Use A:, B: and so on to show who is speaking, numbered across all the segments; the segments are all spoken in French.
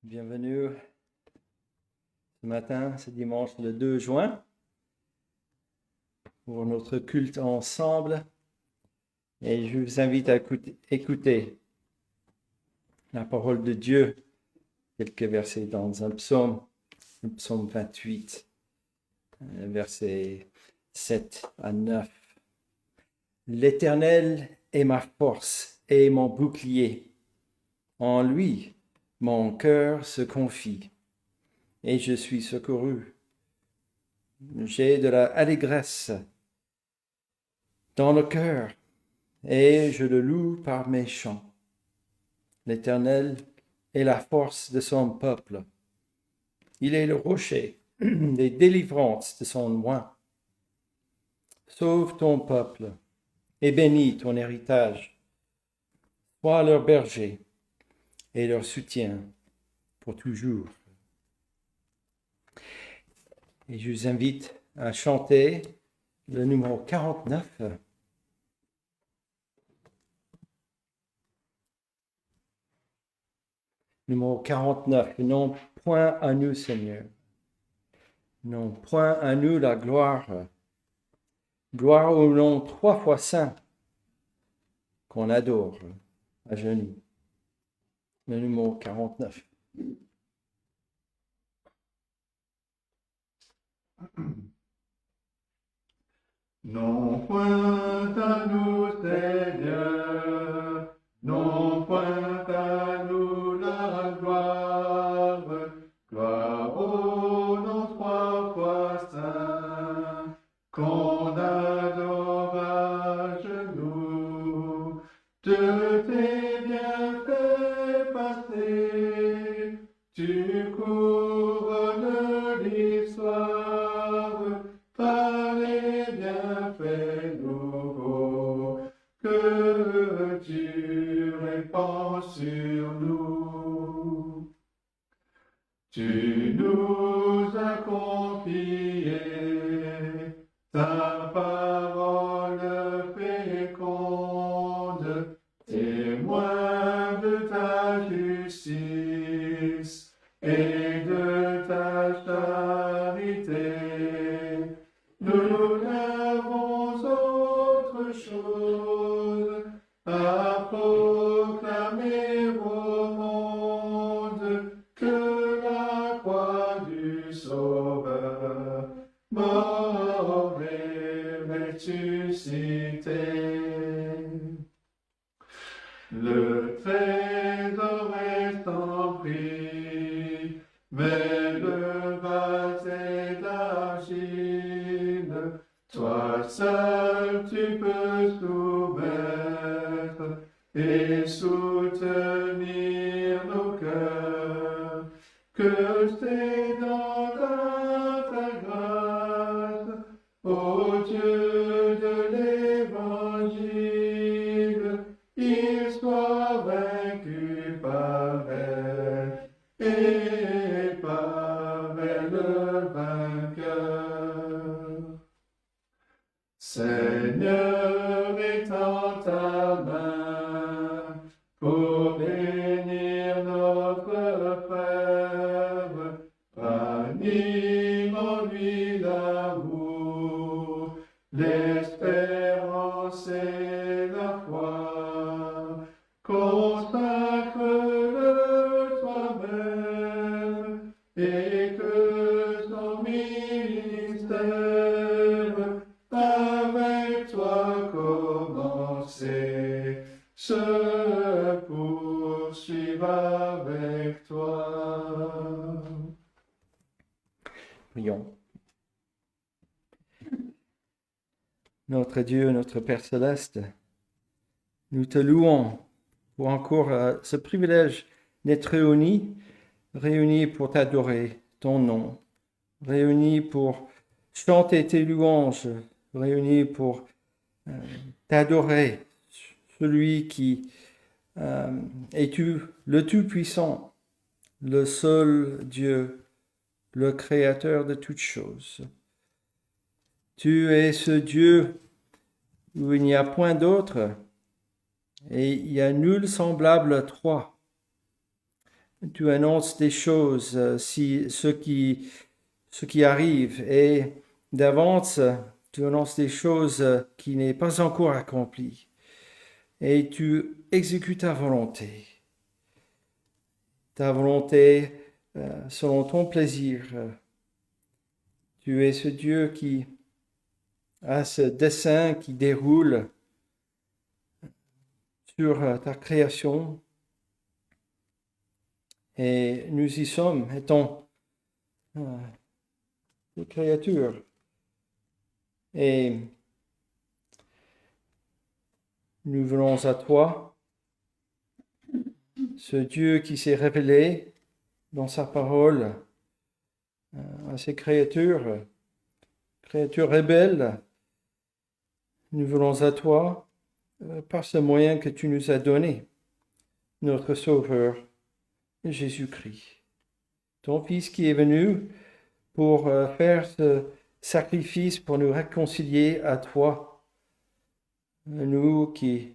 A: Bienvenue ce matin, ce dimanche le 2 juin, pour notre culte ensemble. Et je vous invite à écouter la parole de Dieu, quelques versets dans un psaume, le psaume 28, versets 7 à 9. L'Éternel est ma force et mon bouclier. En lui, mon cœur se confie et je suis secouru. J'ai de la allégresse dans le cœur et je le loue par mes chants. L'Éternel est la force de son peuple. Il est le rocher des délivrances de son loin. Sauve ton peuple et bénis ton héritage. Sois leur berger et leur soutien pour toujours. Et je vous invite à chanter le numéro 49. Numéro 49. Non point à nous, Seigneur. Non point à nous la gloire. Gloire au nom 3 fois saint qu'on adore à genoux. Le numéro 49.
B: Non point à nous, Seigneur, non point à nous la gloire, gloire au nom 3 fois saint, qu'on adore à genoux, de tes bienfaits passés, tu couronnes l'histoire par les bienfaits nouveaux que tu répands sur nous. Tu nous as confié ta parole féconde, témoin de ta justice et de ta charité. Nous n'avons autre chose à proclamer au monde que la croix du Sauveur, mort et ressuscité. Le trésor est sans prix, mais le vase est d'argile. Toi seul tu peux soumettre et soutenir nos cœurs, que c'est dans ta grâce, ô Dieu de l'Évangile, il soit vaincu par elle et par elle le vainqueur. Seigneur, étends ta main pour bénir notre frère, ranime en lui l'amour, l'espérance et la foi. Consacre-le toi-même et que son ministère avec toi commencé se poursuive avec toi.
A: Prions. Notre Dieu, notre Père céleste, nous te louons pour encore ce privilège d'être réunis pour t'adorer ton nom, réunis pour chanter tes louanges, réunis pour t'adorer, celui qui est le Tout-Puissant, le seul Dieu, le Créateur de toutes choses. Tu es ce Dieu où il n'y a point d'autre, et il y a nul semblable à toi. tu annonces des choses, ce qui arrive, et d'avance, tu annonces des choses qui n'est pas encore accomplies, et tu exécutes ta volonté selon ton plaisir. Tu es ce Dieu qui a ce dessein qui déroule sur ta création. Et nous y sommes, étant des créatures. Et nous venons à toi, ce Dieu qui s'est révélé dans sa parole à ces créatures rebelles. Nous venons à toi par ce moyen que tu nous as donné, notre Sauveur, Jésus-Christ, ton Fils qui est venu pour faire ce sacrifice pour nous réconcilier à toi, nous qui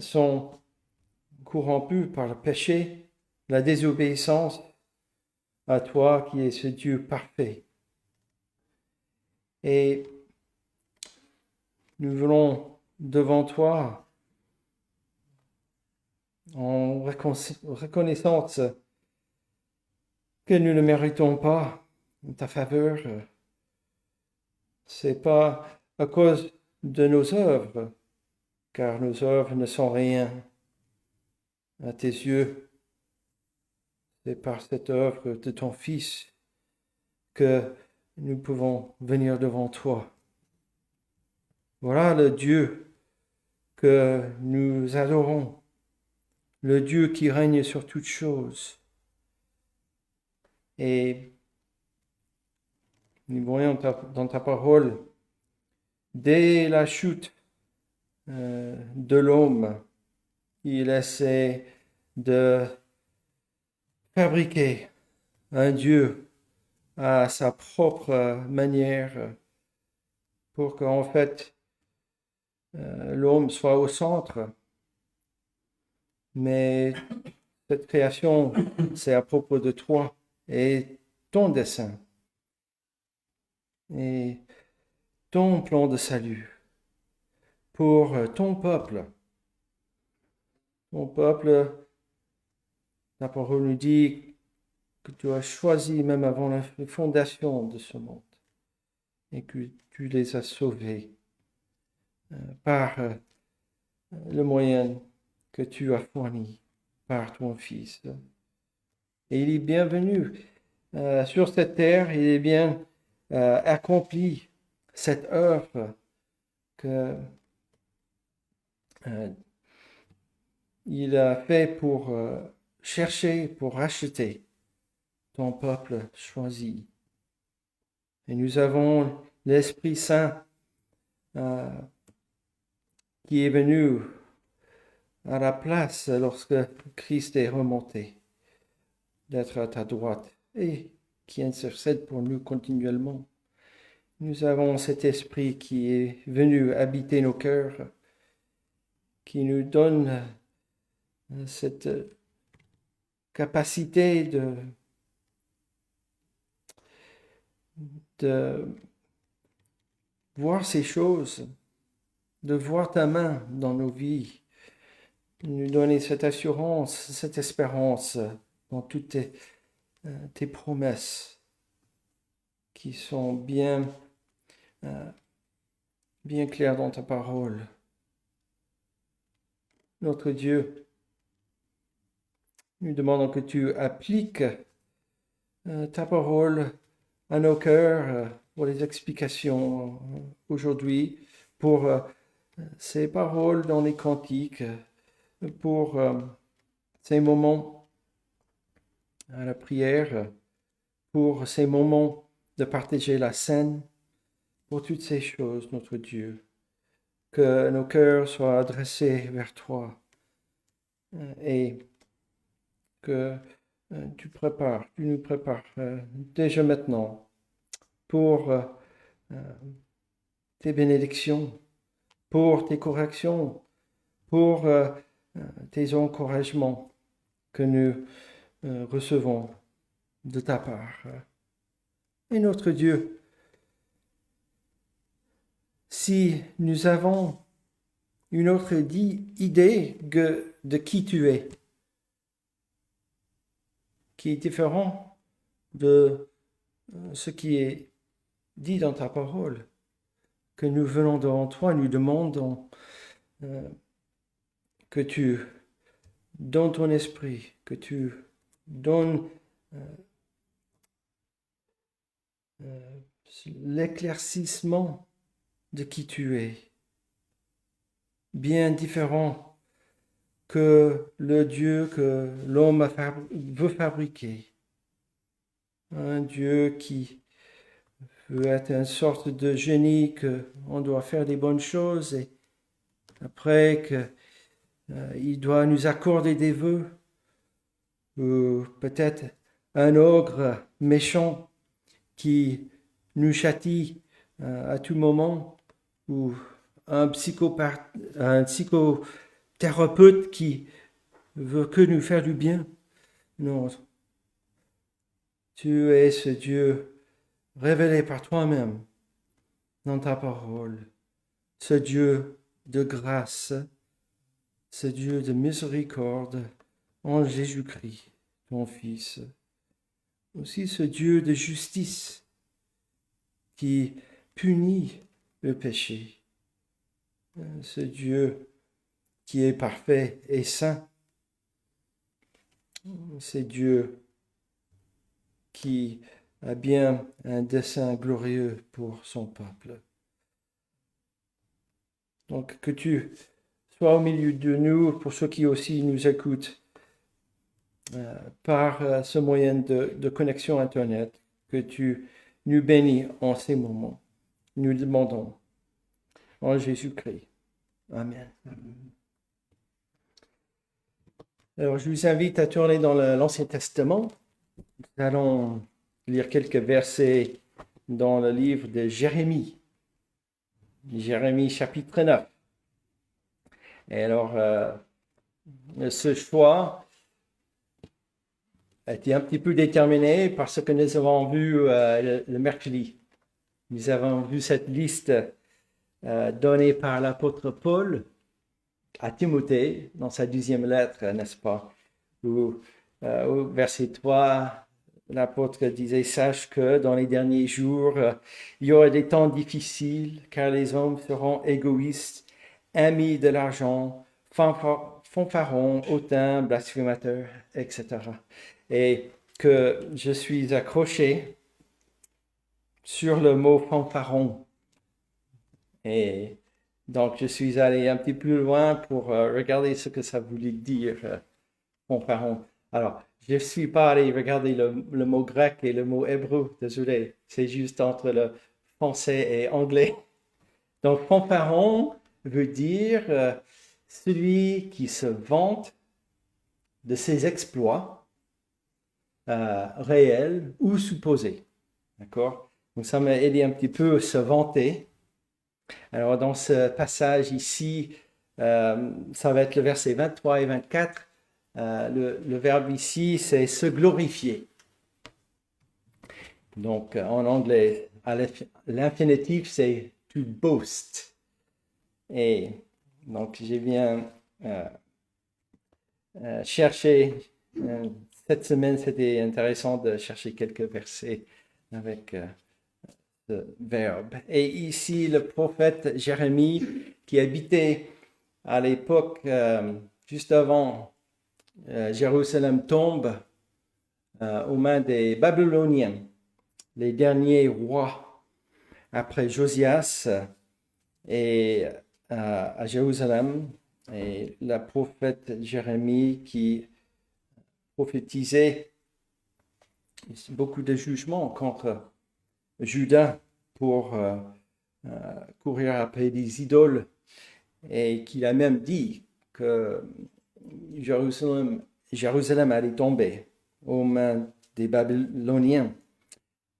A: sont corrompus par le péché, la désobéissance, à toi qui es ce Dieu parfait. Et nous venons devant toi en reconnaissance que nous ne méritons pas ta faveur. C'est pas à cause de nos œuvres, car nos œuvres ne sont rien à tes yeux. C'est par cette œuvre de ton Fils que nous pouvons venir devant toi. Voilà le Dieu que nous adorons, le Dieu qui règne sur toutes choses. Et nous voyons dans ta parole, dès la chute de l'homme, il essaie de fabriquer un Dieu à sa propre manière pour qu'en fait l'homme soit au centre. Mais cette création, c'est à propos de toi et ton dessein et ton plan de salut pour ton peuple. Ton peuple, la parole nous dit que tu as choisi même avant la fondation de ce monde et que tu les as sauvés par le moyen que tu as fourni par ton Fils. Et il est bienvenu sur cette terre, il est bien accompli cette œuvre que il a fait pour chercher, pour racheter ton peuple choisi. Et nous avons l'Esprit Saint qui est venu à la place lorsque Christ est remonté, d'être à ta droite et qui intercède pour nous continuellement. Nous avons cet Esprit qui est venu habiter nos cœurs, qui nous donne cette capacité de voir ces choses, de voir ta main dans nos vies, de nous donner cette assurance, cette espérance dans toutes tes promesses qui sont bien claires dans ta parole. Notre Dieu, nous demandons que tu appliques ta parole à nos cœurs pour les explications aujourd'hui, pour ces paroles dans les cantiques, pour ces moments à la prière, pour ces moments de partager la scène, pour toutes ces choses, notre Dieu, que nos cœurs soient adressés vers toi et que tu nous prépares déjà maintenant pour tes bénédictions, pour tes corrections, pour tes encouragements que nous recevons de ta part. Et notre Dieu, si nous avons une autre idée de qui tu es, qui est différent de ce qui est dit dans ta parole, que nous venons devant toi, nous demandons que tu donnes ton esprit, que tu donnes l'éclaircissement de qui tu es, bien différent que le Dieu que l'homme veut fabriquer. Un Dieu qui veut être une sorte de génie, qu'on doit faire des bonnes choses et après qu'il doit nous accorder des vœux, ou peut-être un ogre méchant qui nous châtie à tout moment, ou un psychothérapeute qui veut que nous faire du bien. Non, tu es ce Dieu révélé par toi-même dans ta parole, ce Dieu de grâce, ce Dieu de miséricorde en Jésus-Christ, ton Fils. Aussi ce Dieu de justice qui punit le péché. Ce Dieu qui est parfait et saint. Ce Dieu qui a bien un dessein glorieux pour son peuple. Donc que tu sois au milieu de nous, pour ceux qui aussi nous écoutent par ce moyen de connexion Internet, que tu nous bénis en ces moments. Nous demandons en Jésus-Christ. Amen. Alors, je vous invite à tourner dans l'Ancien Testament. Nous allons lire quelques versets dans le livre de Jérémie. Jérémie chapitre 9. Et alors, ce choix a été un petit peu déterminé par ce que nous avons vu le mercredi. Nous avons vu cette liste donnée par l'apôtre Paul à Timothée dans sa 2e lettre, n'est-ce pas? Où, au verset 3, l'apôtre disait « Sache que dans les derniers jours, il y aura des temps difficiles, car les hommes seront égoïstes, amis de l'argent, fanfarons, hautains, blasphémateurs, etc. » Et que je suis accroché sur le mot fanfaron. Et donc, je suis allé un petit peu loin pour regarder ce que ça voulait dire, fanfaron. Alors, je ne suis pas allé regarder le mot grec et le mot hébreu, désolé. C'est juste entre le français et anglais. Donc, fanfaron veut dire celui qui se vante de ses exploits réels ou supposés. D'accord? Donc, ça m'a aidé un petit peu à se vanter. Alors, dans ce passage ici, ça va être le verset 23 et 24. Le verbe ici, c'est se glorifier. Donc, en anglais, l'infinitif, c'est to boast. Et donc, j'ai bien cherché. Cette semaine, c'était intéressant de chercher quelques versets avec ce verbe. Et ici, le prophète Jérémie, qui habitait à l'époque, juste avant Jérusalem tombe aux mains des Babyloniens, les derniers rois après Josias et à Jérusalem, et le prophète Jérémie qui prophétisait beaucoup de jugements contre Juda pour courir après des idoles, et qu'il a même dit que Jérusalem allait tomber aux mains des Babyloniens.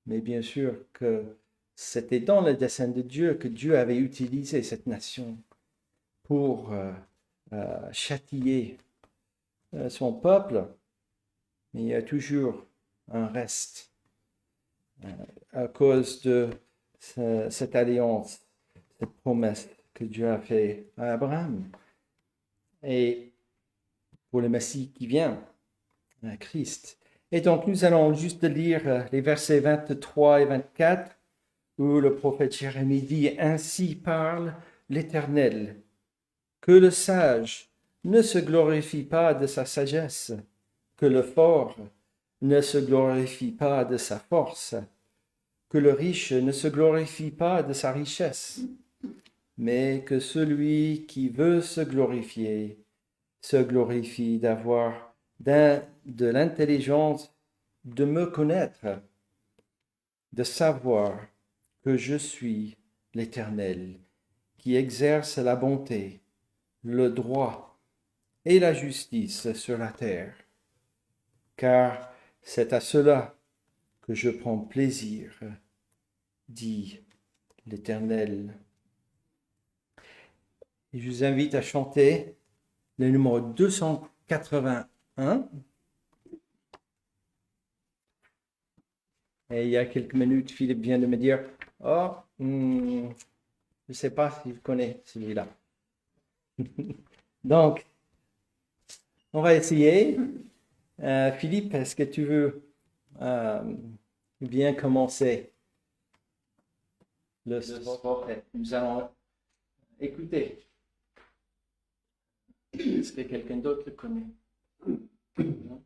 A: Mais bien sûr que c'était dans le dessein de Dieu que Dieu avait utilisé cette nation pour châtier son peuple mais il y a toujours un reste à cause de cette alliance, cette promesse que Dieu a faite à Abraham. Et pour le Messie qui vient, à Christ. Et donc nous allons juste lire les versets 23 et 24 où le prophète Jérémie dit « Ainsi parle l'Éternel, que le sage ne se glorifie pas de sa sagesse, que le fort ne se glorifie pas de sa force, que le riche ne se glorifie pas de sa richesse, mais que celui qui veut se glorifier se glorifie d'avoir de l'intelligence, de me connaître, de savoir que je suis l'Éternel, qui exerce la bonté, le droit et la justice sur la terre. Car c'est à cela que je prends plaisir, dit l'Éternel. Et je vous invite à chanter le numéro 281. Et il y a quelques minutes, Philippe vient de me dire « Oh, je ne sais pas si vous connaissez celui-là. » Donc, on va essayer. Philippe, est-ce que tu veux bien commencer le sport? Nous allons écouter. Est-ce que quelqu'un d'autre le connaît? Non?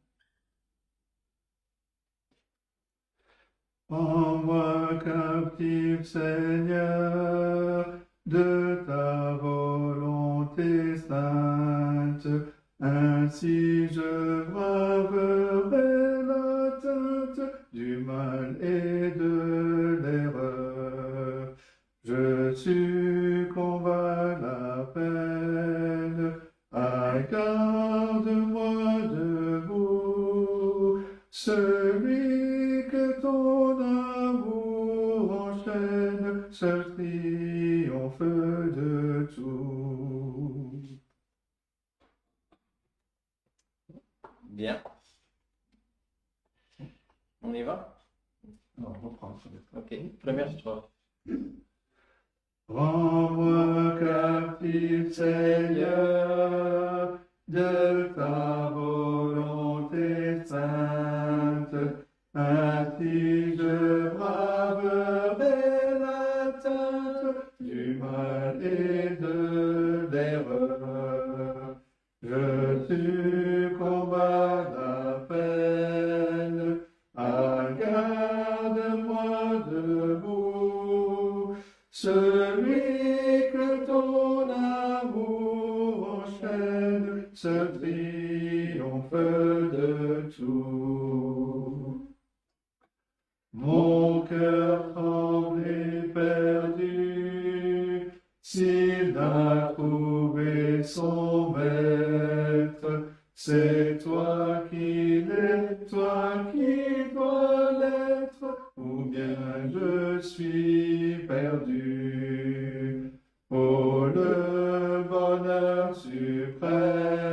B: Envoie captif, Seigneur, de ta volonté sainte, ainsi je braverai l'atteinte du mal et de l'erreur. Je succombe à la peine, garde-moi de vous, celui que ton amour enchaîne, seul triomphe de tout.
A: Bien. On y va?
B: Non, on reprend.
A: Ok, première strophe.
B: Rends-moi captif, Seigneur, de ta volonté sainte, ainsi je braverai l'atteinte du mal et de l'erreur. Je succombe à la peine, garde-moi debout, celui que ton amour enchaîne, se triomphe de tout. Mon cœur tremble et perdu, s'il n'a trouvé son maître, c'est toi qui l'es, toi qui dois l'être, ou bien je suis perdu. Oh, le bonheur suprême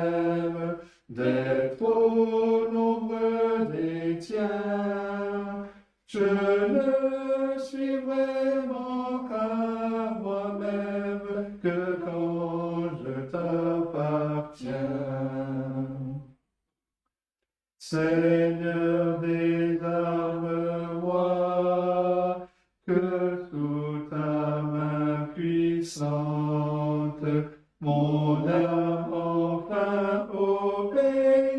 B: d'être au nombre des tiens. Je ne suis vraiment qu'à moi-même que quand je t'appartiens. Seigneur des armes, moi, que sous ta main puissante, mon âme enfin obéissante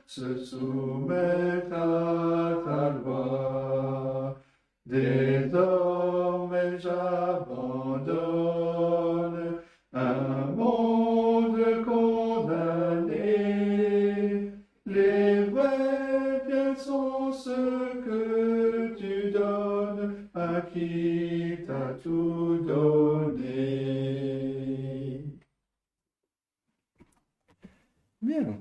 B: se soumette à ta loi. Désormais j'abandonne un monde condamné. Les vrais biens sont ceux que tu donnes à qui t'as tout donné.
A: Bien.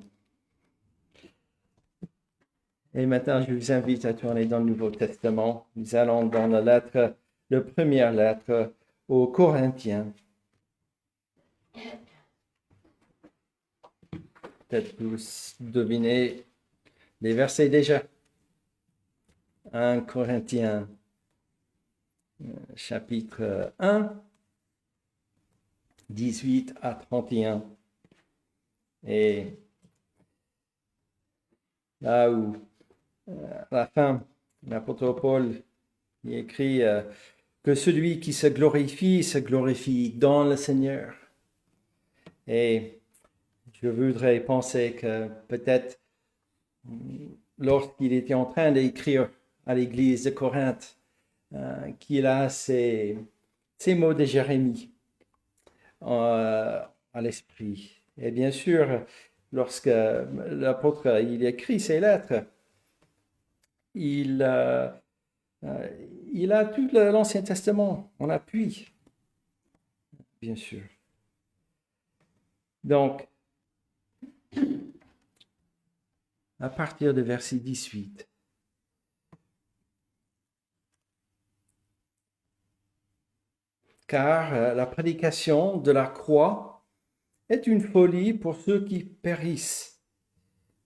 A: Et maintenant, je vous invite à tourner dans le Nouveau Testament. Nous allons dans la première lettre aux Corinthiens. Peut-être vous devinez les versets déjà. 1 Corinthiens, chapitre 1, 18 à 31. Et là où, à la fin, l'apôtre Paul il écrit que celui qui se glorifie dans le Seigneur. Et je voudrais penser que peut-être lorsqu'il était en train d'écrire à l'église de Corinthe, qu'il a ces mots de Jérémie à l'esprit. Et bien sûr, lorsque l'apôtre il écrit ces lettres, il a tout l'Ancien Testament en appui, bien sûr. Donc, à partir de verset 18, car la prédication de la croix est une folie pour ceux qui périssent,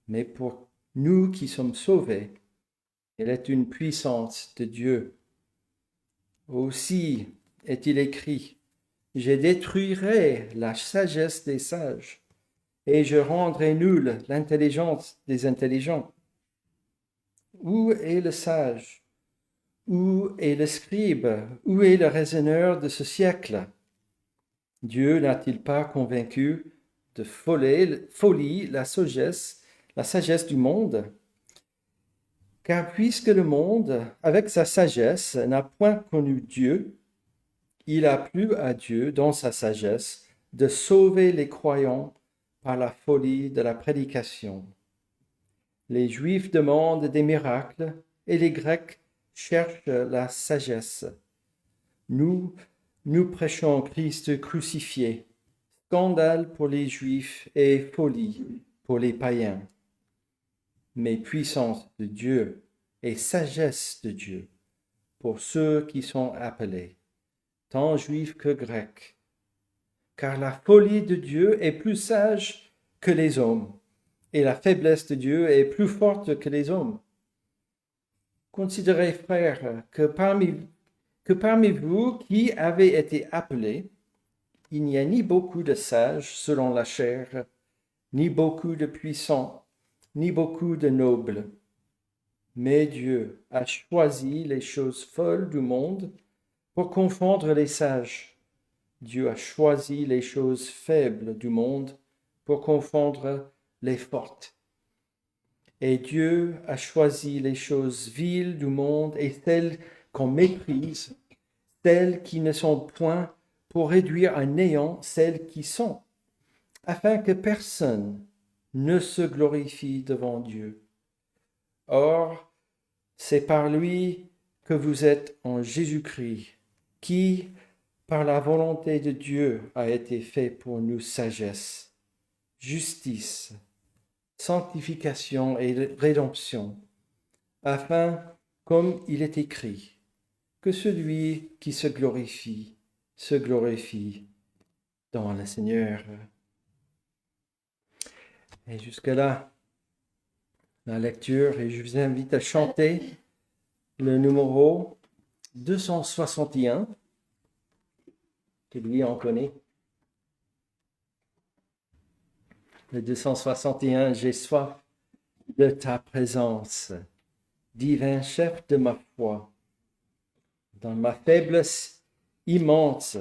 A: mais pour nous qui sommes sauvés, elle est une puissance de Dieu. Aussi est-il écrit, je détruirai la sagesse des sages et je rendrai nulle l'intelligence des intelligents. Où est le sage? Où est le scribe? Où est le raisonneur de ce siècle? Dieu n'a-t-il pas convaincu de folie la sagesse du monde? Car puisque le monde, avec sa sagesse, n'a point connu Dieu, il a plu à Dieu, dans sa sagesse, de sauver les croyants par la folie de la prédication. Les Juifs demandent des miracles et les Grecs cherchent la sagesse. Nous prêchons Christ crucifié, scandale pour les Juifs et folie pour les païens. Mais puissance de Dieu et sagesse de Dieu pour ceux qui sont appelés, tant juifs que grecs. Car la folie de Dieu est plus sage que les hommes, et la faiblesse de Dieu est plus forte que les hommes. Considérez, frères, que parmi vous qui avez été appelés, il n'y a ni beaucoup de sages selon la chair, ni beaucoup de puissants, ni beaucoup de nobles. Mais Dieu a choisi les choses folles du monde pour confondre les sages. Dieu a choisi les choses faibles du monde pour confondre les fortes. Et Dieu a choisi les choses viles du monde et celles qu'on méprise, celles qui ne sont point, pour réduire à néant celles qui sont, afin que personne ne se glorifie devant Dieu. Or, c'est par lui que vous êtes en Jésus-Christ, qui, par la volonté de Dieu, a été fait pour nous sagesse, justice, sanctification et rédemption, afin, comme il est écrit, que celui qui se glorifie dans le Seigneur. Et jusque-là, la lecture, et je vous invite à chanter le numéro 261, que lui on connaît. Le 261, j'ai soif de ta présence, divin chef de ma foi. Dans ma faiblesse immense,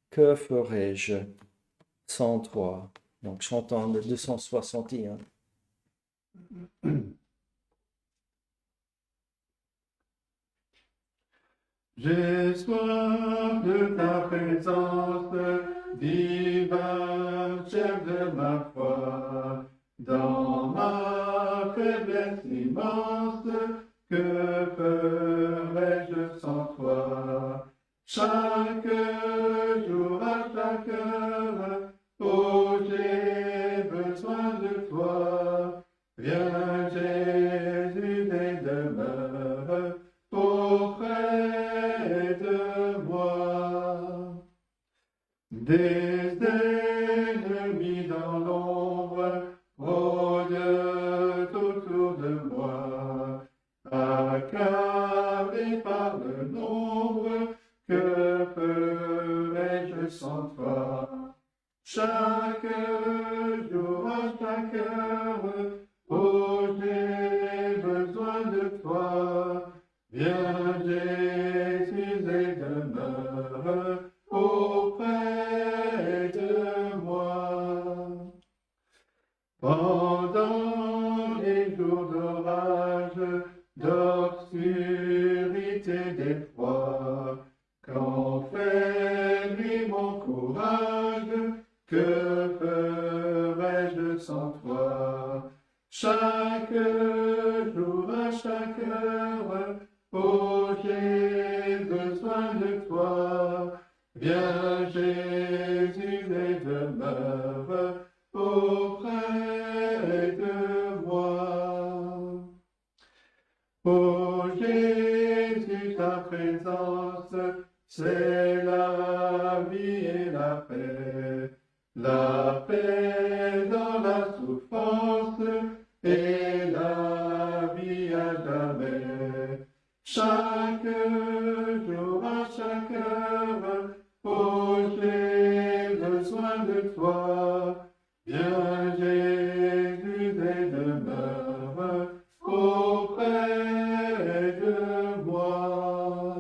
A: que ferais-je sans toi? Donc chantons le 261.
B: J'ai soif de ta présence, divin chef de ma foi. Dans ma faiblesse immense, que ferais-je sans toi? Chaque jour, à chaque heure, oh, j'ai besoin de toi. Viens, Jésus, et demeure auprès de moi. Des ennemis dans l'ombre rôdent autour de nombre, que ferais-je sans toi? Chaque jour, à chaque heure, oh, j'ai besoin de toi. Viens, Jésus, et demeure auprès de moi. Pendant les jours d'orage, d'obscurité, d'effroi, quand faiblit mon courage, que ferais-je sans toi? Chaque jour, à chaque heure, oh, j'ai besoin de toi. Viens, Jésus, et demeure auprès de moi. Ô Jésus, ta présence, c'est la vie et la paix dans la souffrance et la vie à jamais. Chaque jour, à chaque heure, oh, j'ai besoin de toi. Viens, Jésus, et demeure auprès de moi.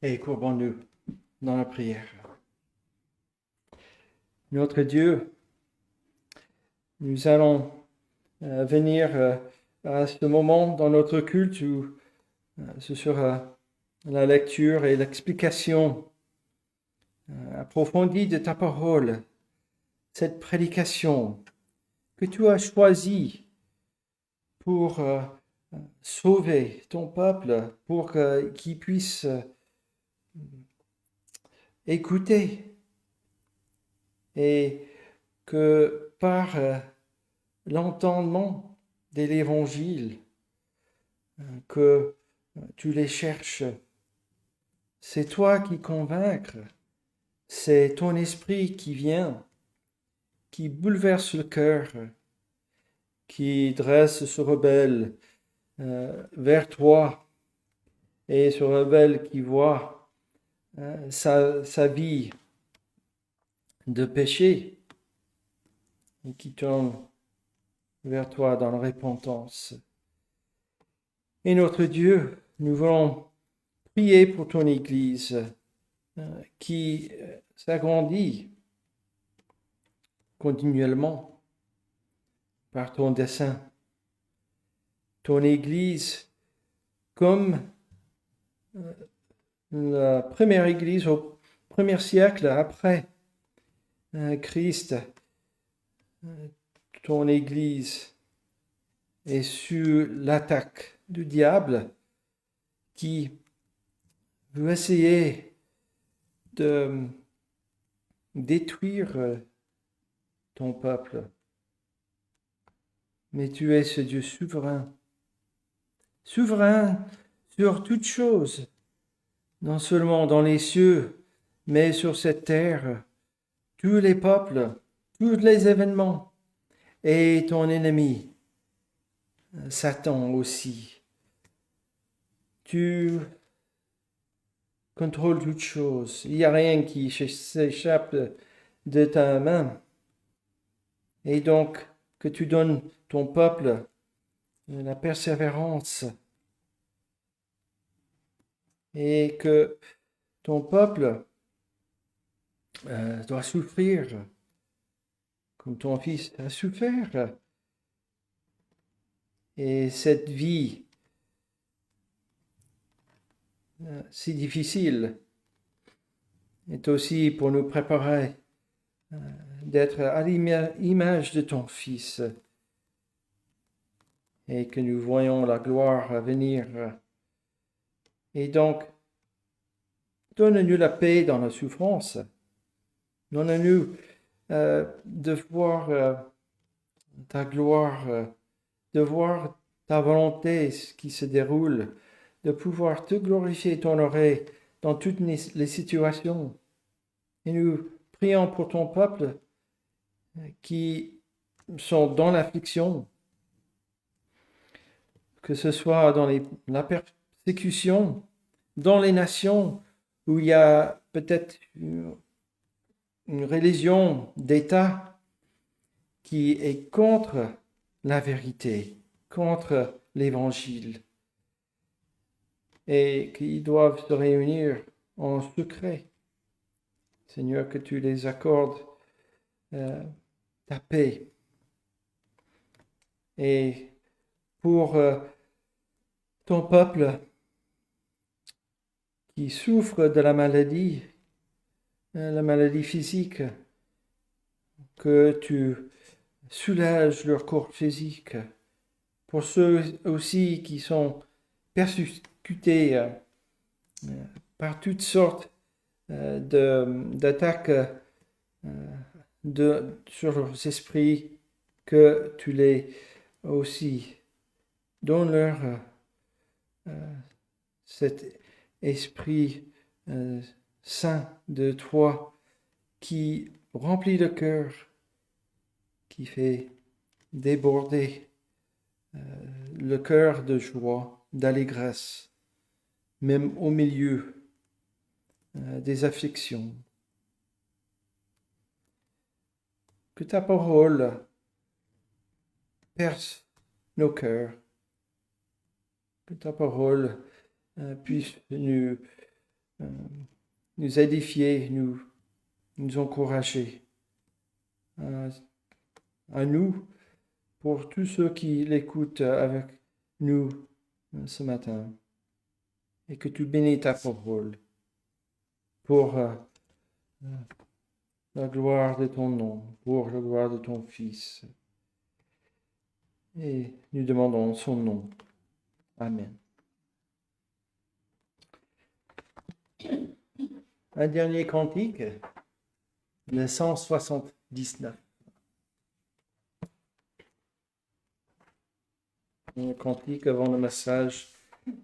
A: Et courbons-nous dans la prière. Notre Dieu, nous allons venir à ce moment dans notre culte où ce sera la lecture et l'explication approfondie de ta parole, cette prédication que tu as choisie pour sauver ton peuple, pour qu'il puisse écouter et que par l'entendement de l'Évangile, que tu les cherches. C'est toi qui convaincre, c'est ton esprit qui vient, qui bouleverse le cœur, qui dresse, se rebelle vers toi et se rebelle qui voit sa vie de péché et qui tourne vers toi dans la repentance. Et notre Dieu, nous voulons prier pour ton Église qui s'agrandit continuellement par ton dessein. Ton Église comme la première Église au premier siècle après Christ, ton Église est sous l'attaque du diable qui veut essayer de détruire ton peuple. Mais tu es ce Dieu souverain, souverain sur toutes choses, non seulement dans les cieux, mais sur cette terre, tous les peuples, tous les événements, et ton ennemi, Satan aussi. Tu contrôles toutes choses. Il n'y a rien qui s'échappe de ta main. Et donc, que tu donnes ton peuple la persévérance et que ton peuple doit souffrir comme ton fils a souffert. Et cette vie si difficile est aussi pour nous préparer d'être à l'image de ton Fils et que nous voyons la gloire à venir. Et donc, donne-nous la paix dans la souffrance. Donne-nous de voir ta gloire, de voir ta volonté qui se déroule, de pouvoir te glorifier et t'honorer dans toutes les situations. Et nous prions pour ton peuple qui sont dans l'affliction, que ce soit dans la persécution dans les nations où il y a peut-être une religion d'État qui est contre la vérité, contre l'Évangile, et qui doivent se réunir en secret. Seigneur, que tu les accordes ta paix. Et pour ton peuple qui souffre de la maladie physique, que tu soulages leur corps physique. Pour ceux aussi qui sont persécutés par toutes sortes d'attaques sur leurs esprits, que tu les aussi donnes leur cet esprit saint de toi qui remplit le cœur, qui fait déborder le cœur de joie, d'allégresse, même au milieu des afflictions. Que ta parole perce nos cœurs, que ta parole puisse nous édifier, nous encourager. À nous, pour tous ceux qui l'écoutent avec nous ce matin, et que tu bénis ta parole pour la gloire de ton nom, pour la gloire de ton Fils. Et nous demandons son nom. Amen. Un dernier cantique, le 179. Un cantique avant le message.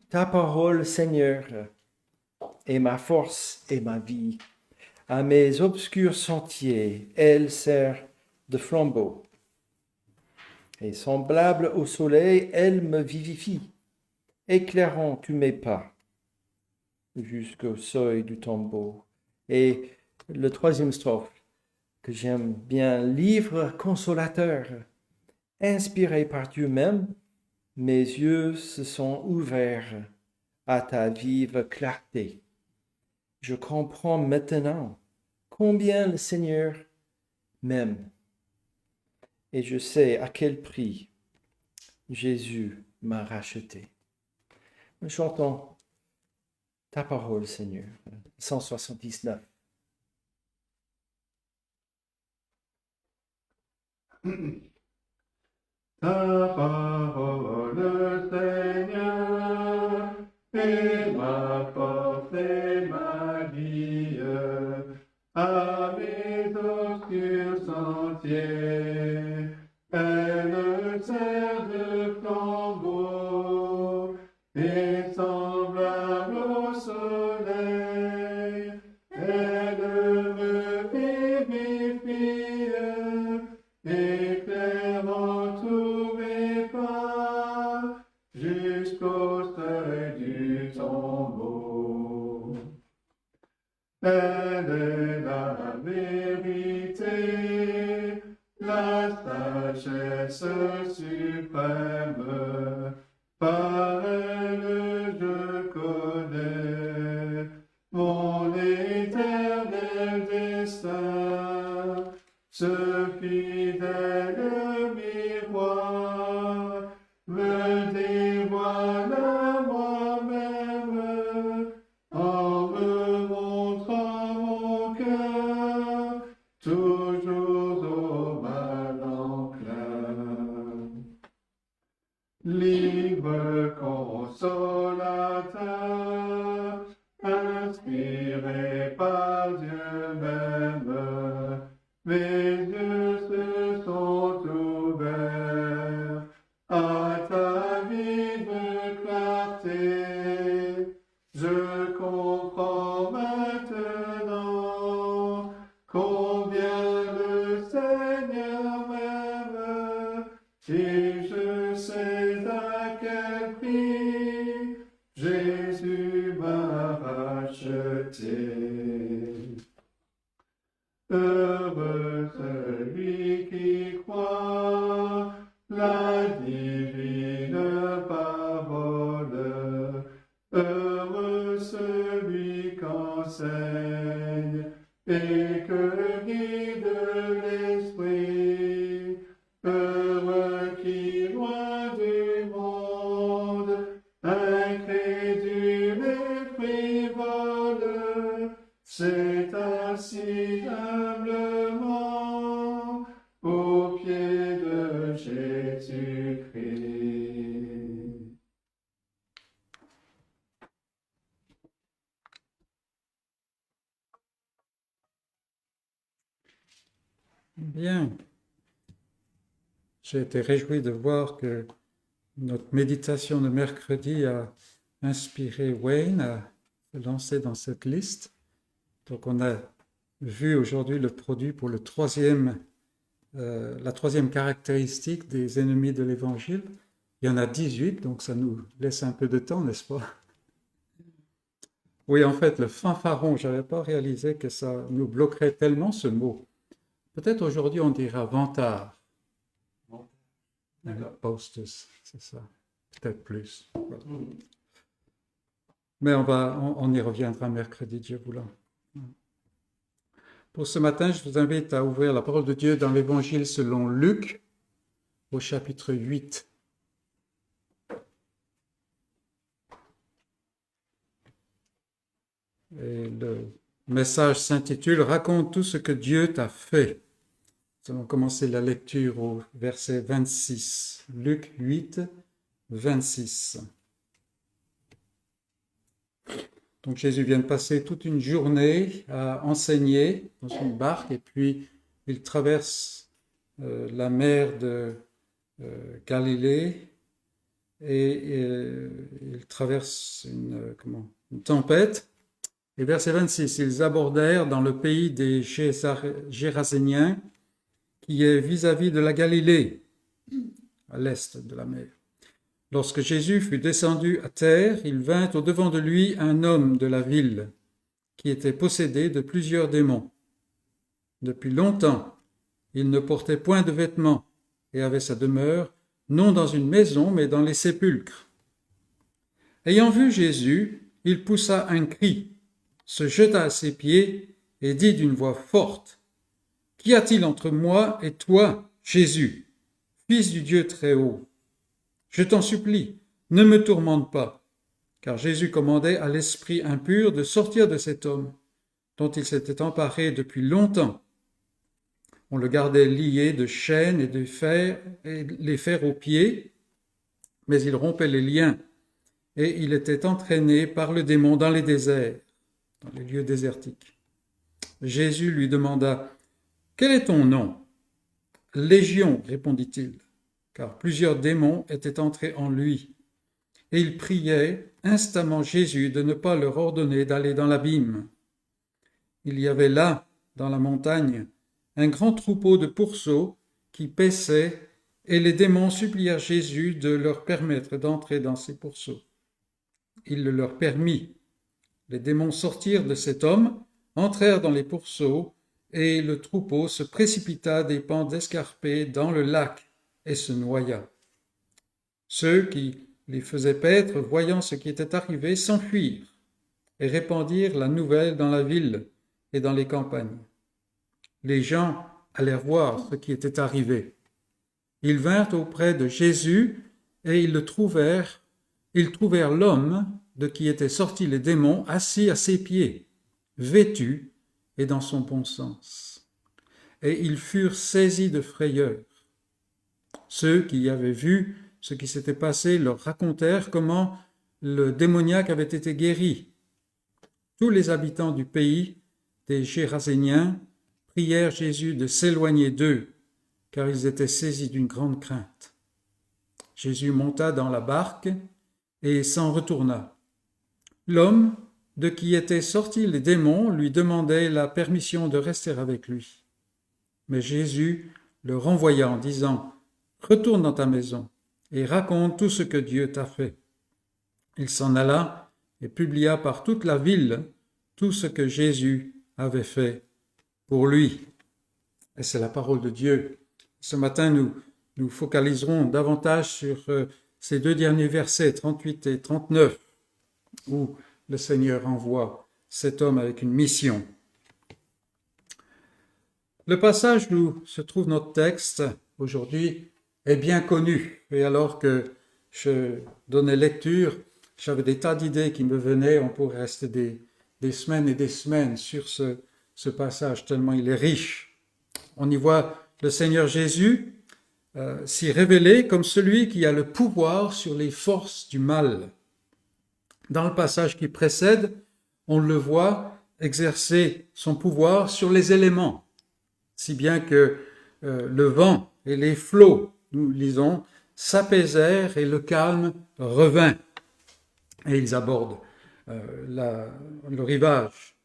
A: Ta parole, Seigneur, est ma force et ma vie. À mes obscurs sentiers, elle sert de flambeau. Et semblable au soleil, elle me vivifie, éclairant tous mes pas jusqu'au seuil du tombeau. Et le troisième strophe que j'aime bien, livre consolateur, inspiré par Dieu même, mes yeux se sont ouverts à ta vive clarté. Je comprends maintenant combien le Seigneur m'aime. Et je sais à quel prix Jésus m'a racheté. Nous chantons ta parole, Seigneur. 179.
B: Ta parole, Seigneur, est ma force et ma vie. À mes obscurs sentiers, elle sert de flambeau, et semblable au soleil, elle me vivifie, éclairant tous mes pas jusqu'au seuil du tombeau. Elle est la vérité, la sagesse suprême. Par elle je connais mon éternel destin. Ce fidèle miroir me dévoile à moi-même en me montrant mon cœur toujours au mal enclin. Libre consolateur, inspiré par Dieu même, mes yeux se sont ouverts à ta vive clarté. Je comprends maintenant combien le Seigneur m'aime, et je sais à quel prix j'ai Jésus m'a racheté. Heureux celui qui croit la divine parole. Heureux celui qu'enseigne et que guide l'esprit. Heureux qui, loin du monde, incrédule et frivole, c'est ainsi humblement aux pieds de Jésus-Christ.
C: Bien. J'ai été réjoui de voir que notre méditation de mercredi a inspiré Wayne à se lancer dans cette liste. Donc on a vu aujourd'hui le produit pour la troisième caractéristique des ennemis de l'Évangile. Il y en a 18, donc ça nous laisse un peu de temps, n'est-ce pas? Oui, en fait, le fanfaron, je n'avais pas réalisé que ça nous bloquerait tellement ce mot. Peut-être aujourd'hui on dira vantard. Posters, c'est ça. Peut-être plus. Voilà. Mais on y reviendra mercredi, Dieu voulant. Pour ce matin, je vous invite à ouvrir la parole de Dieu dans l'Évangile selon Luc, au chapitre 8. Et le message s'intitule « Raconte tout ce que Dieu t'a fait ». Nous allons commencer la lecture au verset 26. Luc 8, 26. Donc Jésus vient de passer toute une journée à enseigner dans une barque et puis il traverse la mer de Galilée et il traverse une tempête. Et verset 26, ils abordèrent dans le pays des Géraséniens qui est vis-à-vis de la Galilée, à l'est de la mer. Lorsque Jésus fut descendu à terre, il vint au-devant de lui un homme de la ville, qui était possédé de plusieurs démons. Depuis longtemps, il ne portait point de vêtements et avait sa demeure, non dans une maison, mais dans les sépulcres. Ayant vu Jésus, il poussa un cri, se jeta à ses pieds et dit d'une voix forte, « Qu'y a-t-il entre moi et toi, Jésus, Fils du Dieu Très-Haut ? Je t'en supplie, ne me tourmente pas. » Car Jésus commandait à l'esprit impur de sortir de cet homme, dont il s'était emparé depuis longtemps. On le gardait lié de chaînes et les fers aux pieds, mais il rompait les liens, et il était entraîné par le démon dans les déserts, dans les lieux désertiques. Jésus lui demanda, « Quel est ton nom ?» « Légion, répondit-il, car plusieurs démons étaient entrés en lui. Et il priait instamment Jésus de ne pas leur ordonner d'aller dans l'abîme. Il y avait là, dans la montagne, un grand troupeau de pourceaux qui paissaient, et les démons supplièrent Jésus de leur permettre d'entrer dans ces pourceaux. Il le leur permit. Les démons sortirent de cet homme, entrèrent dans les pourceaux, et le troupeau se précipita des pentes escarpées dans le lac et se noya. Ceux qui les faisaient paître, voyant ce qui était arrivé, s'enfuirent et répandirent la nouvelle dans la ville et dans les campagnes. Les gens allèrent voir ce qui était arrivé. Ils vinrent auprès de Jésus et ils trouvèrent l'homme de qui étaient sortis les démons assis à ses pieds, vêtu et dans son bon sens. Et ils furent saisis de frayeur. Ceux qui avaient vu ce qui s'était passé leur racontèrent comment le démoniaque avait été guéri. Tous les habitants du pays des Géraséniens prièrent Jésus de s'éloigner d'eux, car ils étaient saisis d'une grande crainte. Jésus monta dans la barque et s'en retourna. L'homme de qui étaient sortis les démons lui demandait la permission de rester avec lui. Mais Jésus le renvoya en disant « Retourne dans ta maison et raconte tout ce que Dieu t'a fait. » Il s'en alla et publia par toute la ville tout ce que Jésus avait fait pour lui. Et c'est la parole de Dieu. Ce matin, nous focaliserons davantage sur ces deux derniers versets, 38 et 39, où le Seigneur envoie cet homme avec une mission. Le passage où se trouve notre texte aujourd'hui est bien connu. Et alors que je donnais lecture, j'avais des tas d'idées qui me venaient. On pourrait rester des semaines et des semaines sur ce passage, tellement il est riche. On y voit le Seigneur Jésus s'y révéler comme celui qui a le pouvoir sur les forces du mal. Dans le passage qui précède, on le voit exercer son pouvoir sur les éléments, si bien que le vent et les flots, nous lisons, s'apaisèrent et le calme revint. Et ils abordent le rivage.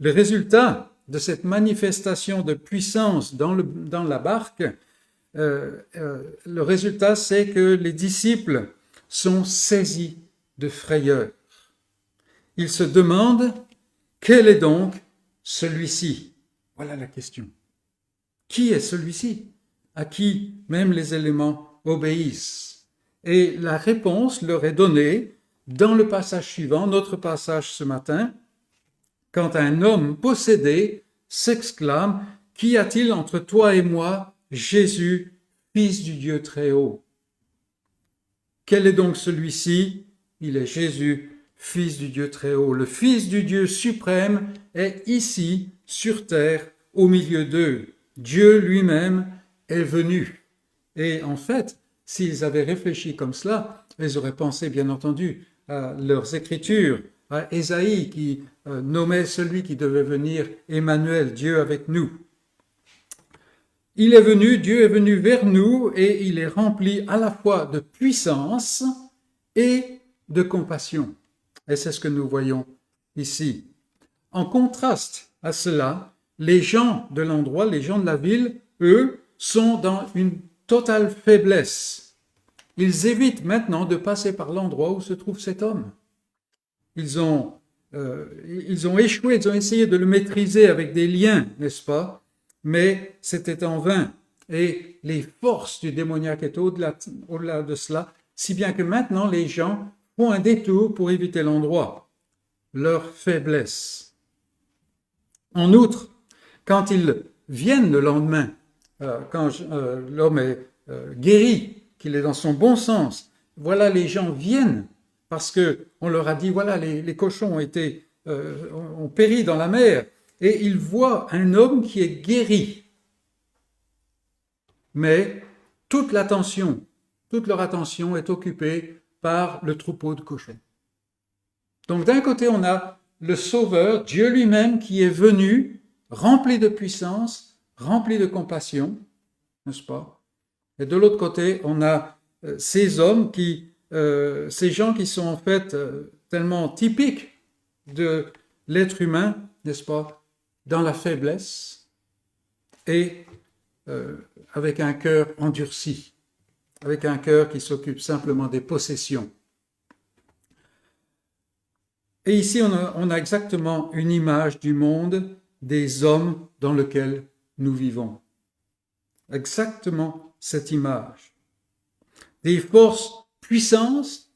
C: Le résultat de cette manifestation de puissance dans la barque, le résultat, c'est que les disciples sont saisis de frayeur. Ils se demandent, quel est donc celui-ci? Voilà la question. Qui est celui-ci, à qui même les éléments obéissent? Et la réponse leur est donnée dans le passage suivant, notre passage ce matin, quand un homme possédé s'exclame, « Qu'y a-t-il entre toi et moi, Jésus, Fils du Dieu très haut ?» Quel est donc celui-ci? Il est Jésus, Fils du Dieu très haut. Le Fils du Dieu suprême est ici, sur terre, au milieu d'eux. Dieu lui-même est venu. Et en fait, s'ils avaient réfléchi comme cela, ils auraient pensé, bien entendu, à leurs écritures, à Ésaïe qui nommait celui qui devait venir Emmanuel, Dieu avec nous. Il est venu, Dieu est venu vers nous et il est rempli à la fois de puissance et de compassion. Et c'est ce que nous voyons ici. En contraste à cela, les gens de l'endroit, les gens de la ville, eux, sont dans une totale faiblesse. Ils évitent maintenant de passer par l'endroit où se trouve cet homme. Ils ont échoué, ils ont essayé de le maîtriser avec des liens, n'est-ce pas? Mais c'était en vain. Et les forces du démoniaque étaient au-delà de cela, si bien que maintenant les gens font un détour pour éviter l'endroit. Leur faiblesse. En outre, quand ils viennent le lendemain, quand l'homme est guéri, qu'il est dans son bon sens, voilà, les gens viennent parce que on leur a dit, voilà, les cochons ont péri dans la mer, et ils voient un homme qui est guéri. Mais toute leur attention est occupée par le troupeau de cochons. Donc d'un côté, on a le Sauveur, Dieu lui-même, qui est venu, rempli de puissance, rempli de compassion, n'est-ce pas? Et de l'autre côté, on a ces gens qui sont en fait tellement typiques de l'être humain, n'est-ce pas, dans la faiblesse et avec un cœur endurci, avec un cœur qui s'occupe simplement des possessions. Et ici, on a exactement une image du monde, des hommes dans lequel nous vivons. Exactement cette image. Des forces puissantes,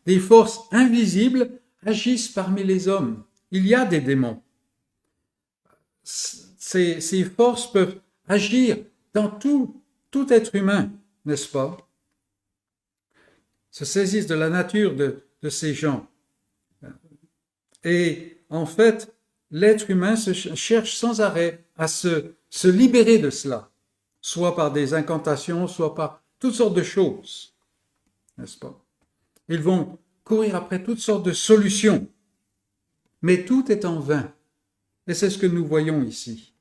C: des forces invisibles agissent parmi les hommes. Il y a des démons. Ces forces peuvent agir dans tout être humain, n'est-ce pas? Se saisissent de la nature de ces gens. Et en fait, l'être humain cherche sans arrêt à se libérer de cela, soit par des incantations, soit par toutes sortes de choses, n'est-ce pas? Ils vont courir après toutes sortes de solutions, mais tout est en vain. Et c'est ce que nous voyons ici.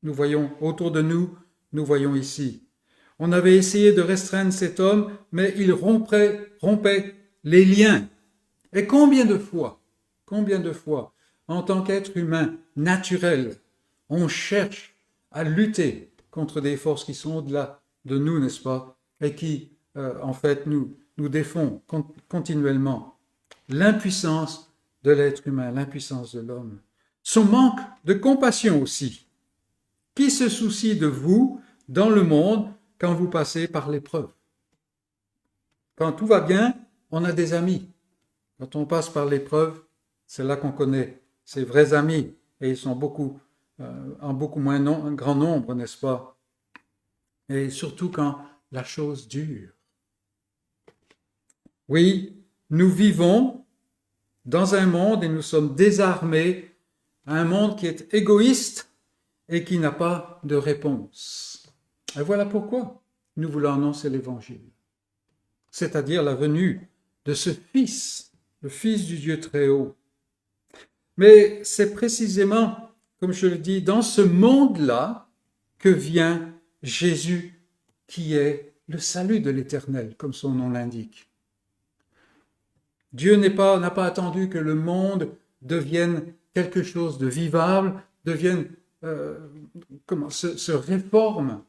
C: Nous voyons autour de nous, nous voyons ici. On avait essayé de restreindre cet homme, mais il rompait les liens. Et combien de fois, en tant qu'être humain naturel, on cherche à lutter contre des forces qui sont au-delà de nous, n'est-ce pas? Et qui, en fait, nous défont continuellement. l'impuissance de l'être humain, l'impuissance de l'homme. Son manque de compassion aussi. Qui se soucie de vous dans le monde quand vous passez par l'épreuve? Quand tout va bien, on a des amis. Quand on passe par l'épreuve, c'est là qu'on connaît ses vrais amis. Et ils sont en beaucoup moins grand nombre, n'est-ce pas? Et surtout quand la chose dure. Oui, nous vivons dans un monde et nous sommes désarmés, un monde qui est égoïste et qui n'a pas de réponse. Et voilà pourquoi nous voulons annoncer l'Évangile, c'est-à-dire la venue de ce Fils, le Fils du Dieu très haut. Mais c'est précisément, comme je le dis, dans ce monde-là que vient Jésus, qui est le salut de l'Éternel, comme son nom l'indique. Dieu n'a pas attendu que le monde devienne quelque chose de vivable, se réforme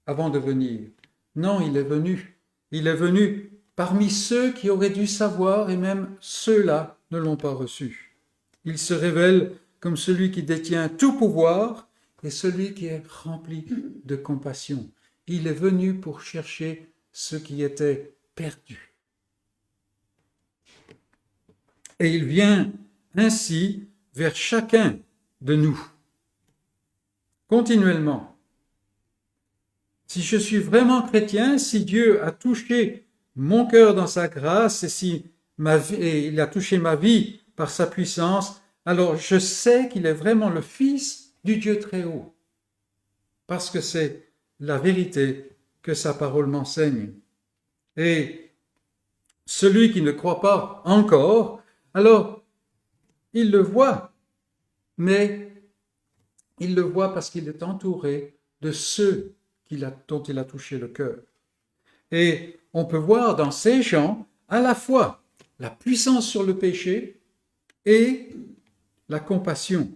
C: avant de venir. Non, il est venu. Il est venu parmi ceux qui auraient dû savoir, et même ceux-là ne l'ont pas reçu. Il se révèle comme celui qui détient tout pouvoir et celui qui est rempli de compassion. Il est venu pour chercher ceux qui étaient perdus. Et il vient ainsi vers chacun de nous, continuellement. Si je suis vraiment chrétien, si Dieu a touché mon cœur dans sa grâce et il a touché ma vie par sa puissance, alors je sais qu'il est vraiment le Fils du Dieu très haut, parce que c'est la vérité que sa parole m'enseigne. Et celui qui ne croit pas encore, alors il le voit, mais il le voit parce qu'il est entouré de ceux dont il a touché le cœur. Et on peut voir dans ces gens à la fois la puissance sur le péché et la compassion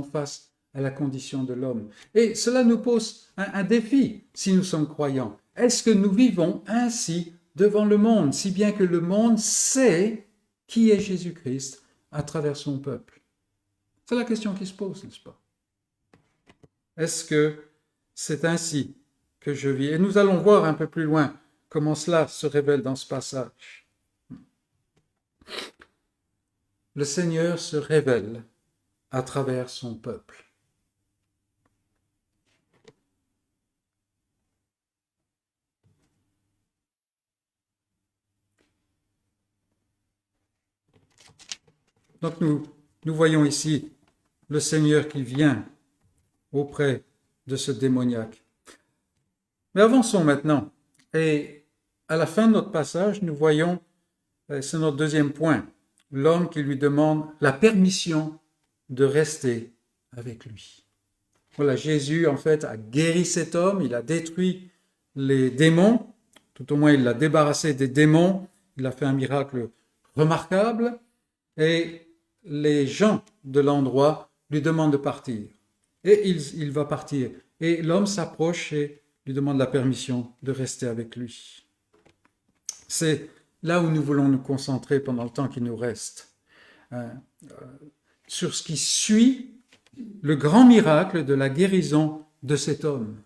C: face à la condition de l'homme. Et cela nous pose un défi si nous sommes croyants. Est-ce que nous vivons ainsi devant le monde, si bien que le monde sait qui est Jésus-Christ à travers son peuple? C'est la question qui se pose, n'est-ce pas? Est-ce que c'est ainsi que je vis? Et nous allons voir un peu plus loin comment cela se révèle dans ce passage. Le Seigneur se révèle à travers son peuple. Donc nous voyons ici le Seigneur qui vient auprès de ce démoniaque. Mais avançons maintenant. Et à la fin de notre passage, nous voyons, c'est notre deuxième point, l'homme qui lui demande la permission de rester avec lui. Voilà, Jésus, en fait, a guéri cet homme, il a détruit les démons, tout au moins il l'a débarrassé des démons, il a fait un miracle remarquable, et les gens de l'endroit lui demandent de partir. Et il va partir. Et l'homme s'approche et lui demande la permission de rester avec lui. C'est là où nous voulons nous concentrer pendant le temps qui nous reste. Sur ce qui suit le grand miracle de la guérison de cet homme.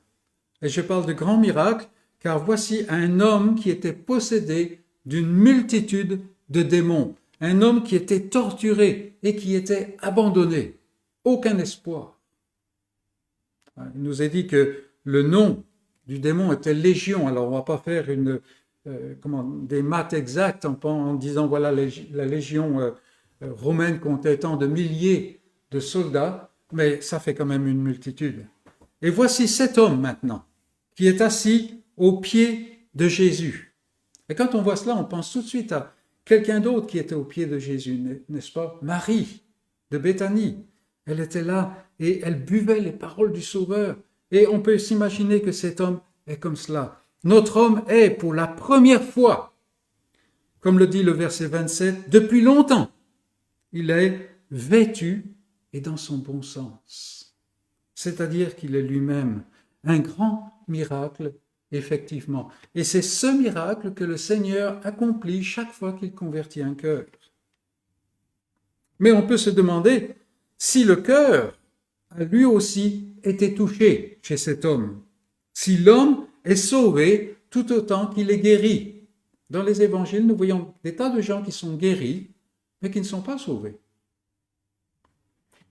C: Et je parle de grand miracle car voici un homme qui était possédé d'une multitude de démons. Un homme qui était torturé et qui était abandonné. Aucun espoir. Il nous est dit que le nom du démon était Légion. Alors on ne va pas faire des maths exactes en disant voilà la Légion romaine comptait tant de milliers de soldats, mais ça fait quand même une multitude. Et voici cet homme maintenant qui est assis aux pieds de Jésus. Et quand on voit cela, on pense tout de suite à quelqu'un d'autre qui était aux pieds de Jésus, n'est-ce pas? Marie de Béthanie. Elle était là et elle buvait les paroles du Sauveur. Et on peut s'imaginer que cet homme est comme cela. Notre homme est pour la première fois, comme le dit le verset 27, depuis longtemps, il est vêtu et dans son bon sens. C'est-à-dire qu'il est lui-même un grand miracle effectivement. Et c'est ce miracle que le Seigneur accomplit chaque fois qu'il convertit un cœur. Mais on peut se demander si le cœur a lui aussi été touché chez cet homme, si l'homme est sauvé tout autant qu'il est guéri. Dans les évangiles, nous voyons des tas de gens qui sont guéris, mais qui ne sont pas sauvés.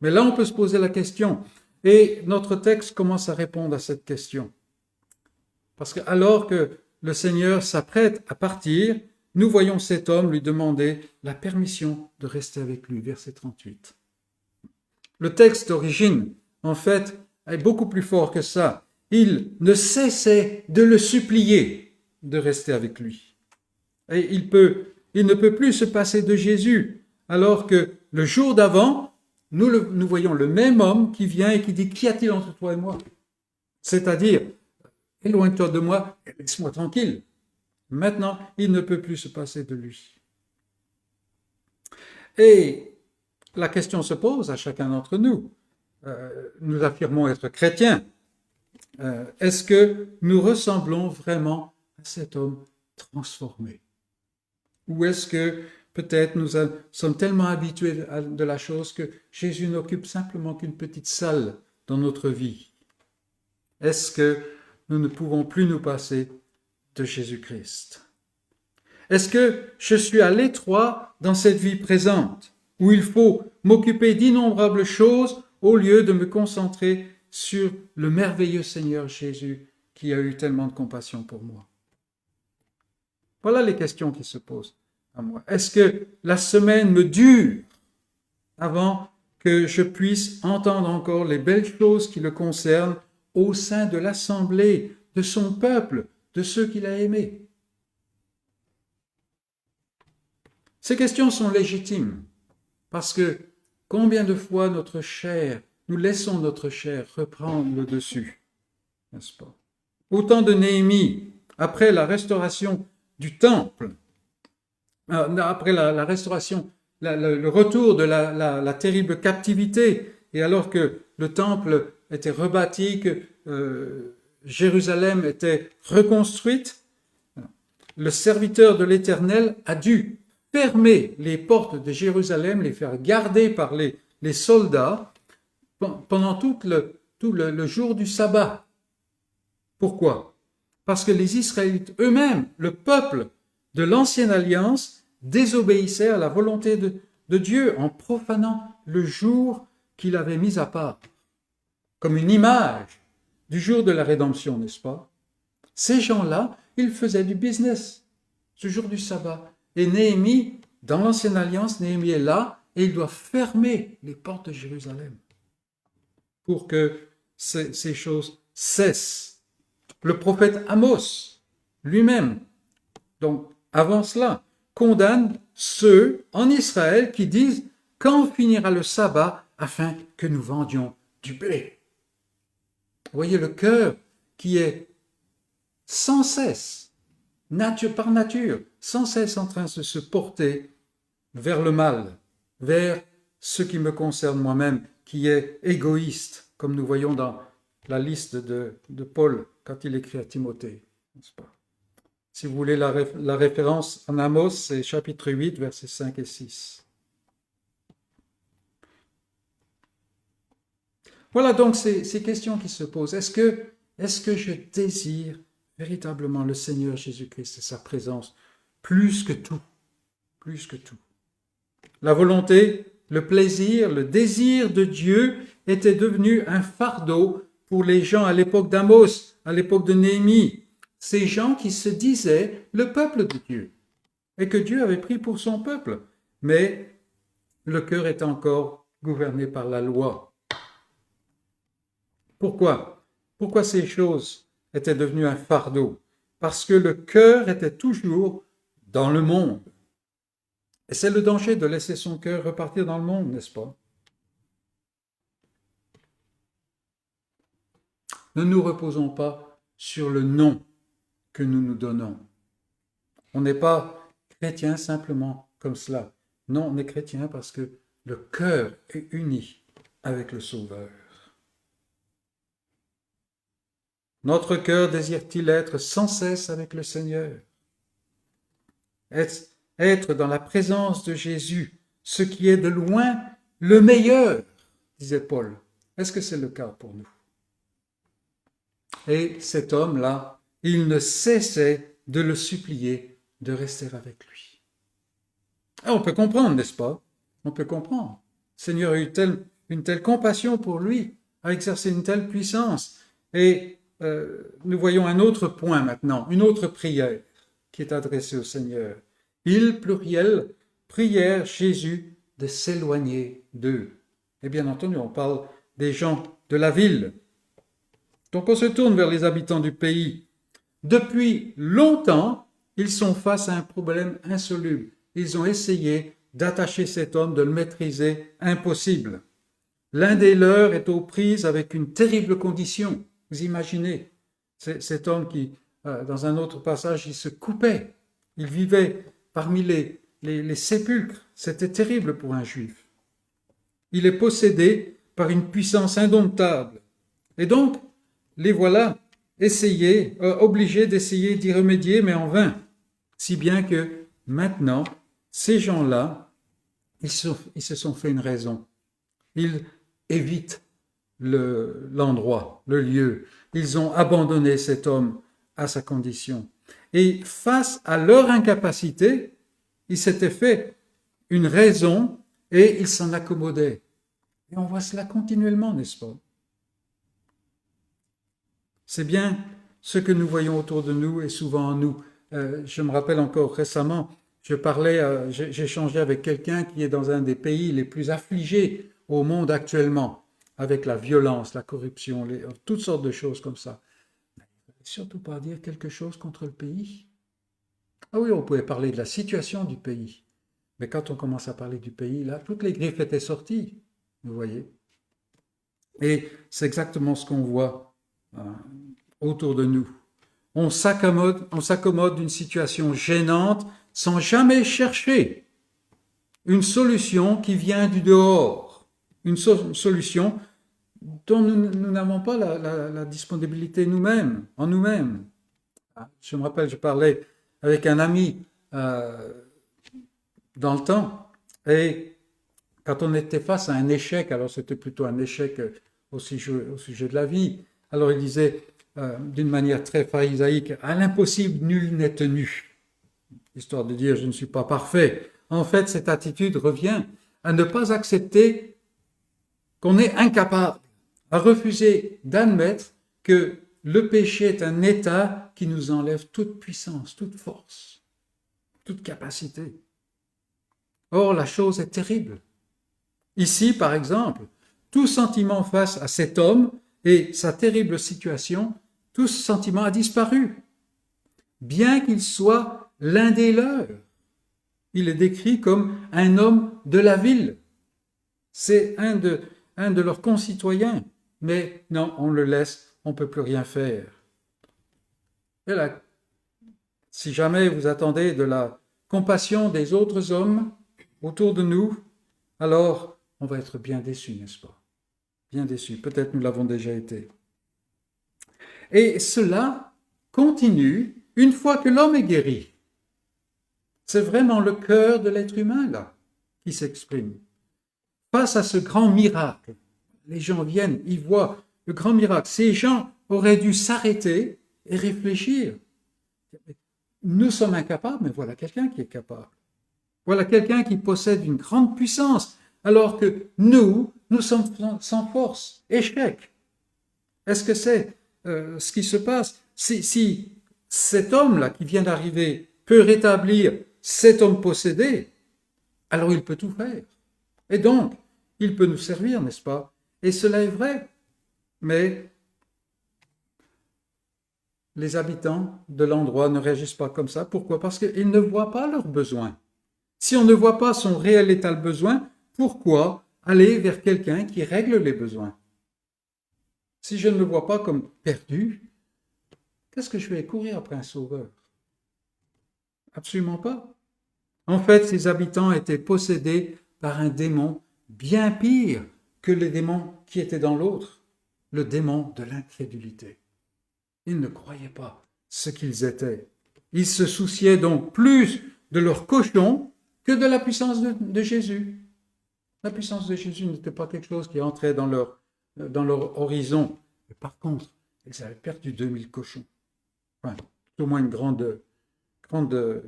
C: Mais là, on peut se poser la question, et notre texte commence à répondre à cette question. Parce que alors que le Seigneur s'apprête à partir, nous voyons cet homme lui demander la permission de rester avec lui, verset 38. Le texte d'origine, en fait, est beaucoup plus fort que ça. Il ne cessait de le supplier de rester avec lui. Et il ne peut plus se passer de Jésus, alors que le jour d'avant, nous voyons le même homme qui vient et qui dit « Qu'y a-t-il entre toi et moi ?» C'est-à-dire, éloigne-toi de moi et laisse-moi tranquille. Maintenant, il ne peut plus se passer de lui. Et la question se pose à chacun d'entre nous. Nous affirmons être chrétiens. Est-ce que nous ressemblons vraiment à cet homme transformé? Ou est-ce que peut-être nous sommes tellement habitués de la chose que Jésus n'occupe simplement qu'une petite salle dans notre vie? Est-ce que nous ne pouvons plus nous passer de Jésus-Christ? Est-ce que je suis à l'étroit dans cette vie présente, où il faut m'occuper d'innombrables choses au lieu de me concentrer sur le merveilleux Seigneur Jésus qui a eu tellement de compassion pour moi? Voilà les questions qui se posent à moi. Est-ce que la semaine me dure avant que je puisse entendre encore les belles choses qui le concernent au sein de l'assemblée, de son peuple, de ceux qu'il a aimés? Ces questions sont légitimes parce que combien de fois nous laissons notre chair reprendre le dessus, n'est-ce pas? Au temps de Néhémie, après la restauration du temple, après la restauration, le retour de la terrible captivité, et alors que le temple était rebâti, que Jérusalem était reconstruite, le serviteur de l'Éternel a dû fermer les portes de Jérusalem, les faire garder par les soldats pendant tout le jour du sabbat. Pourquoi? Parce que les Israélites eux-mêmes, le peuple de l'ancienne alliance, désobéissaient à la volonté de Dieu en profanant le jour qu'il avait mis à part, comme une image du jour de la rédemption, n'est-ce pas? Ces gens-là, ils faisaient du business ce jour du sabbat. Et Néhémie, dans l'ancienne alliance, Néhémie est là et il doit fermer les portes de Jérusalem pour que ces choses cessent. Le prophète Amos lui-même, donc avant cela, condamne ceux en Israël qui disent « Quand finira le sabbat afin que nous vendions du blé ?» Vous voyez le cœur qui est sans cesse, par nature, sans cesse en train de se porter vers le mal, vers ce qui me concerne moi-même, qui est égoïste, comme nous voyons dans la liste de Paul quand il écrit à Timothée, n'est-ce pas? Si vous voulez la référence en Amos, c'est chapitre 8, versets 5 et 6. Voilà donc ces questions qui se posent. Est-ce que je désire véritablement le Seigneur Jésus-Christ et sa présence plus que tout? Plus que tout. La volonté, le plaisir, le désir de Dieu était devenu un fardeau pour les gens à l'époque d'Amos, à l'époque de Néhémie. Ces gens qui se disaient le peuple de Dieu et que Dieu avait pris pour son peuple. Mais le cœur est encore gouverné par la loi. Pourquoi? Pourquoi ces choses étaient devenues un fardeau? Parce que le cœur était toujours dans le monde. Et c'est le danger de laisser son cœur repartir dans le monde, n'est-ce pas? Ne nous reposons pas sur le nom que nous nous donnons. On n'est pas chrétien simplement comme cela. Non, on est chrétien parce que le cœur est uni avec le Sauveur. Notre cœur désire-t-il être sans cesse avec le Seigneur? Être dans la présence de Jésus, ce qui est de loin le meilleur, disait Paul. Est-ce que c'est le cas pour nous? Et cet homme-là, il ne cessait de le supplier de rester avec lui. Et on peut comprendre, n'est-ce pas? On peut comprendre. Le Seigneur a eu une telle compassion pour lui, a exercé une telle puissance. Et nous voyons un autre point maintenant, une autre prière qui est adressée au Seigneur. Ils, pluriel, prièrent Jésus de s'éloigner d'eux. Et bien entendu, on parle des gens de la ville. Donc on se tourne vers les habitants du pays. Depuis longtemps, ils sont face à un problème insoluble. Ils ont essayé d'attacher cet homme, de le maîtriser, impossible. L'un des leurs est aux prises avec une terrible condition. Vous imaginez, cet homme qui, dans un autre passage, il se coupait. Il vivait parmi les sépulcres. C'était terrible pour un juif. Il est possédé par une puissance indomptable. Et donc, les voilà obligés d'essayer d'y remédier, mais en vain. Si bien que maintenant, ces gens-là, ils se sont fait une raison. Ils évitent l'endroit, le lieu. Ils ont abandonné cet homme à sa condition. Et face à leur incapacité, ils s'étaient fait une raison et ils s'en accommodaient. Et on voit cela continuellement, n'est-ce pas? C'est bien ce que nous voyons autour de nous et souvent en nous. Je me rappelle encore récemment, j'ai échangé avec quelqu'un qui est dans un des pays les plus affligés au monde actuellement, avec la violence, la corruption, toutes sortes de choses comme ça. Mais il ne fallait surtout pas dire quelque chose contre le pays. Ah oui, on pouvait parler de la situation du pays. Mais quand on commence à parler du pays, là, toutes les griffes étaient sorties, vous voyez. Et c'est exactement ce qu'on voit autour de nous. On s'accommode d'une situation gênante sans jamais chercher une solution qui vient du dehors, une solution dont nous n'avons pas la disponibilité en nous-mêmes. Je me rappelle, je parlais avec un ami dans le temps, et quand on était face à un échec, alors c'était plutôt un échec au sujet de la vie, alors il disait d'une manière très pharisaïque, à l'impossible nul n'est tenu, histoire de dire je ne suis pas parfait. En fait, cette attitude revient à ne pas accepter qu'on est incapable, à refuser d'admettre que le péché est un état qui nous enlève toute puissance, toute force, toute capacité. Or, la chose est terrible. Ici, par exemple, tout sentiment face à cet homme et sa terrible situation, tout ce sentiment a disparu. Bien qu'il soit l'un des leurs, il est décrit comme un homme de la ville. C'est un de leurs concitoyens. Mais non, on le laisse, on ne peut plus rien faire. Et là, si jamais vous attendez de la compassion des autres hommes autour de nous, alors on va être bien déçus, n'est-ce pas? Bien déçus. Peut-être nous l'avons déjà été. Et cela continue une fois que l'homme est guéri. C'est vraiment le cœur de l'être humain, là, qui s'exprime. Face à ce grand miracle, les gens viennent, ils voient le grand miracle. Ces gens auraient dû s'arrêter et réfléchir. Nous sommes incapables, mais voilà quelqu'un qui est capable. Voilà quelqu'un qui possède une grande puissance, alors que nous sommes sans force. Échec. Est-ce que c'est ce qui se passe? Si cet homme-là qui vient d'arriver peut rétablir cet homme possédé, alors il peut tout faire. Et donc, il peut nous servir, n'est-ce pas? Et cela est vrai. Mais les habitants de l'endroit ne réagissent pas comme ça. Pourquoi? Parce qu'ils ne voient pas leurs besoins. Si on ne voit pas son réel état de besoin, pourquoi aller vers quelqu'un qui règle les besoins? Si je ne le vois pas comme perdu, qu'est-ce que je vais courir après un sauveur? Absolument pas. En fait, ces habitants étaient possédés par un démon bien pire que les démons qui étaient dans l'autre, le démon de l'incrédulité. Ils ne croyaient pas ce qu'ils étaient. Ils se souciaient donc plus de leur cochon que de la puissance de Jésus. La puissance de Jésus n'était pas quelque chose qui entrait dans leur horizon. Mais par contre, ils avaient perdu 2000 cochons. Enfin, tout au moins une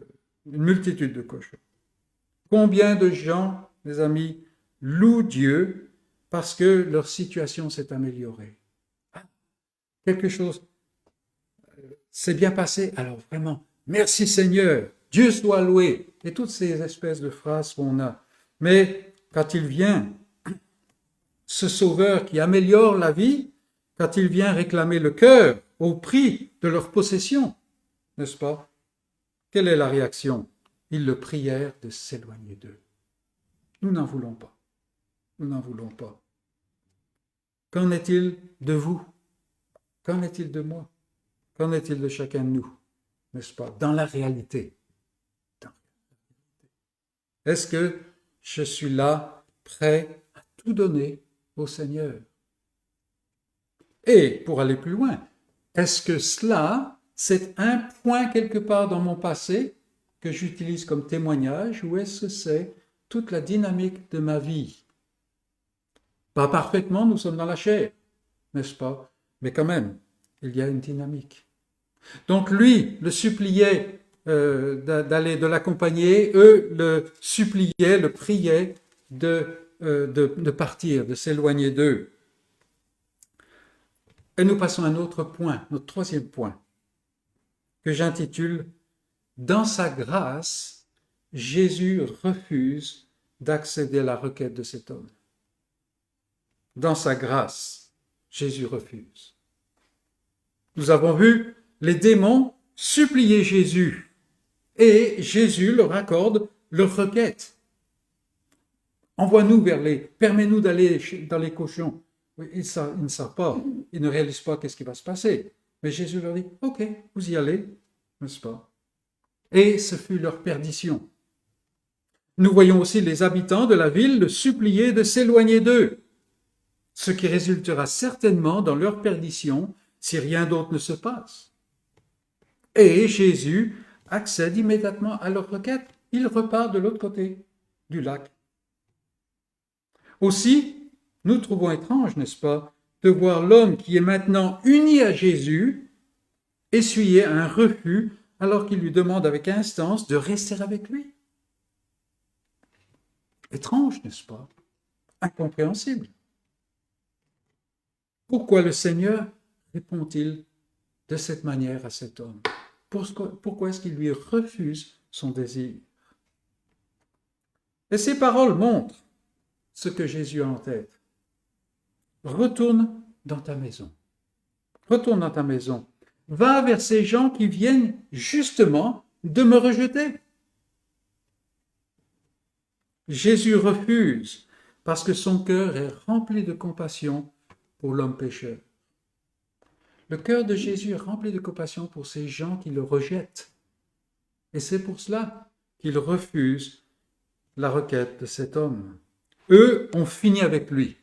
C: multitude de cochons. Combien de gens, mes amis, louent Dieu parce que leur situation s'est améliorée? Quelque chose s'est bien passé, alors vraiment, merci Seigneur, Dieu soit loué, et toutes ces espèces de phrases qu'on a. Mais quand il vient, ce Sauveur qui améliore la vie, quand il vient réclamer le cœur au prix de leur possession, n'est-ce pas? Quelle est la réaction? Ils le prièrent de s'éloigner d'eux. Nous n'en voulons pas. Nous n'en voulons pas. Qu'en est-il de vous? Qu'en est-il de moi? Qu'en est-il de chacun de nous? N'est-ce pas? Dans la réalité. Est-ce que je suis là, prêt à tout donner au Seigneur? Et pour aller plus loin, est-ce que cela, c'est un point quelque part dans mon passé que j'utilise comme témoignage, ou est-ce que c'est toute la dynamique de ma vie? Pas parfaitement, nous sommes dans la chair, n'est-ce pas? Mais quand même, il y a une dynamique. Donc lui le suppliait de l'accompagner, eux le suppliaient, le priaient de partir, de s'éloigner d'eux. Et nous passons à un autre point, notre troisième point, que j'intitule « Dans sa grâce, Jésus refuse d'accéder à la requête de cet homme. » Dans sa grâce, Jésus refuse. Nous avons vu les démons supplier Jésus et Jésus leur accorde leur requête. Envoie-nous permets-nous d'aller dans les cochons. Ils ne savent pas, ils ne réalisent pas qu'est-ce qui va se passer. Mais Jésus leur dit, ok, vous y allez, n'est-ce pas? Et ce fut leur perdition. Nous voyons aussi les habitants de la ville le supplier de s'éloigner d'eux, ce qui résultera certainement dans leur perdition si rien d'autre ne se passe. Et Jésus accède immédiatement à leur requête. Il repart de l'autre côté du lac. Aussi, nous trouvons étrange, n'est-ce pas, de voir l'homme qui est maintenant uni à Jésus essuyer un refus alors qu'il lui demande avec instance de rester avec lui. Étrange, n'est-ce pas? Incompréhensible. Pourquoi le Seigneur répond-il de cette manière à cet homme? Pourquoi est-ce qu'il lui refuse son désir? Et ces paroles montrent ce que Jésus a en tête. Retourne dans ta maison. Retourne dans ta maison. Va vers ces gens qui viennent justement de me rejeter. Jésus refuse parce que son cœur est rempli de compassion pour l'homme pécheur. Le cœur de Jésus est rempli de compassion pour ces gens qui le rejettent. Et c'est pour cela qu'il refuse la requête de cet homme. Eux ont fini avec lui.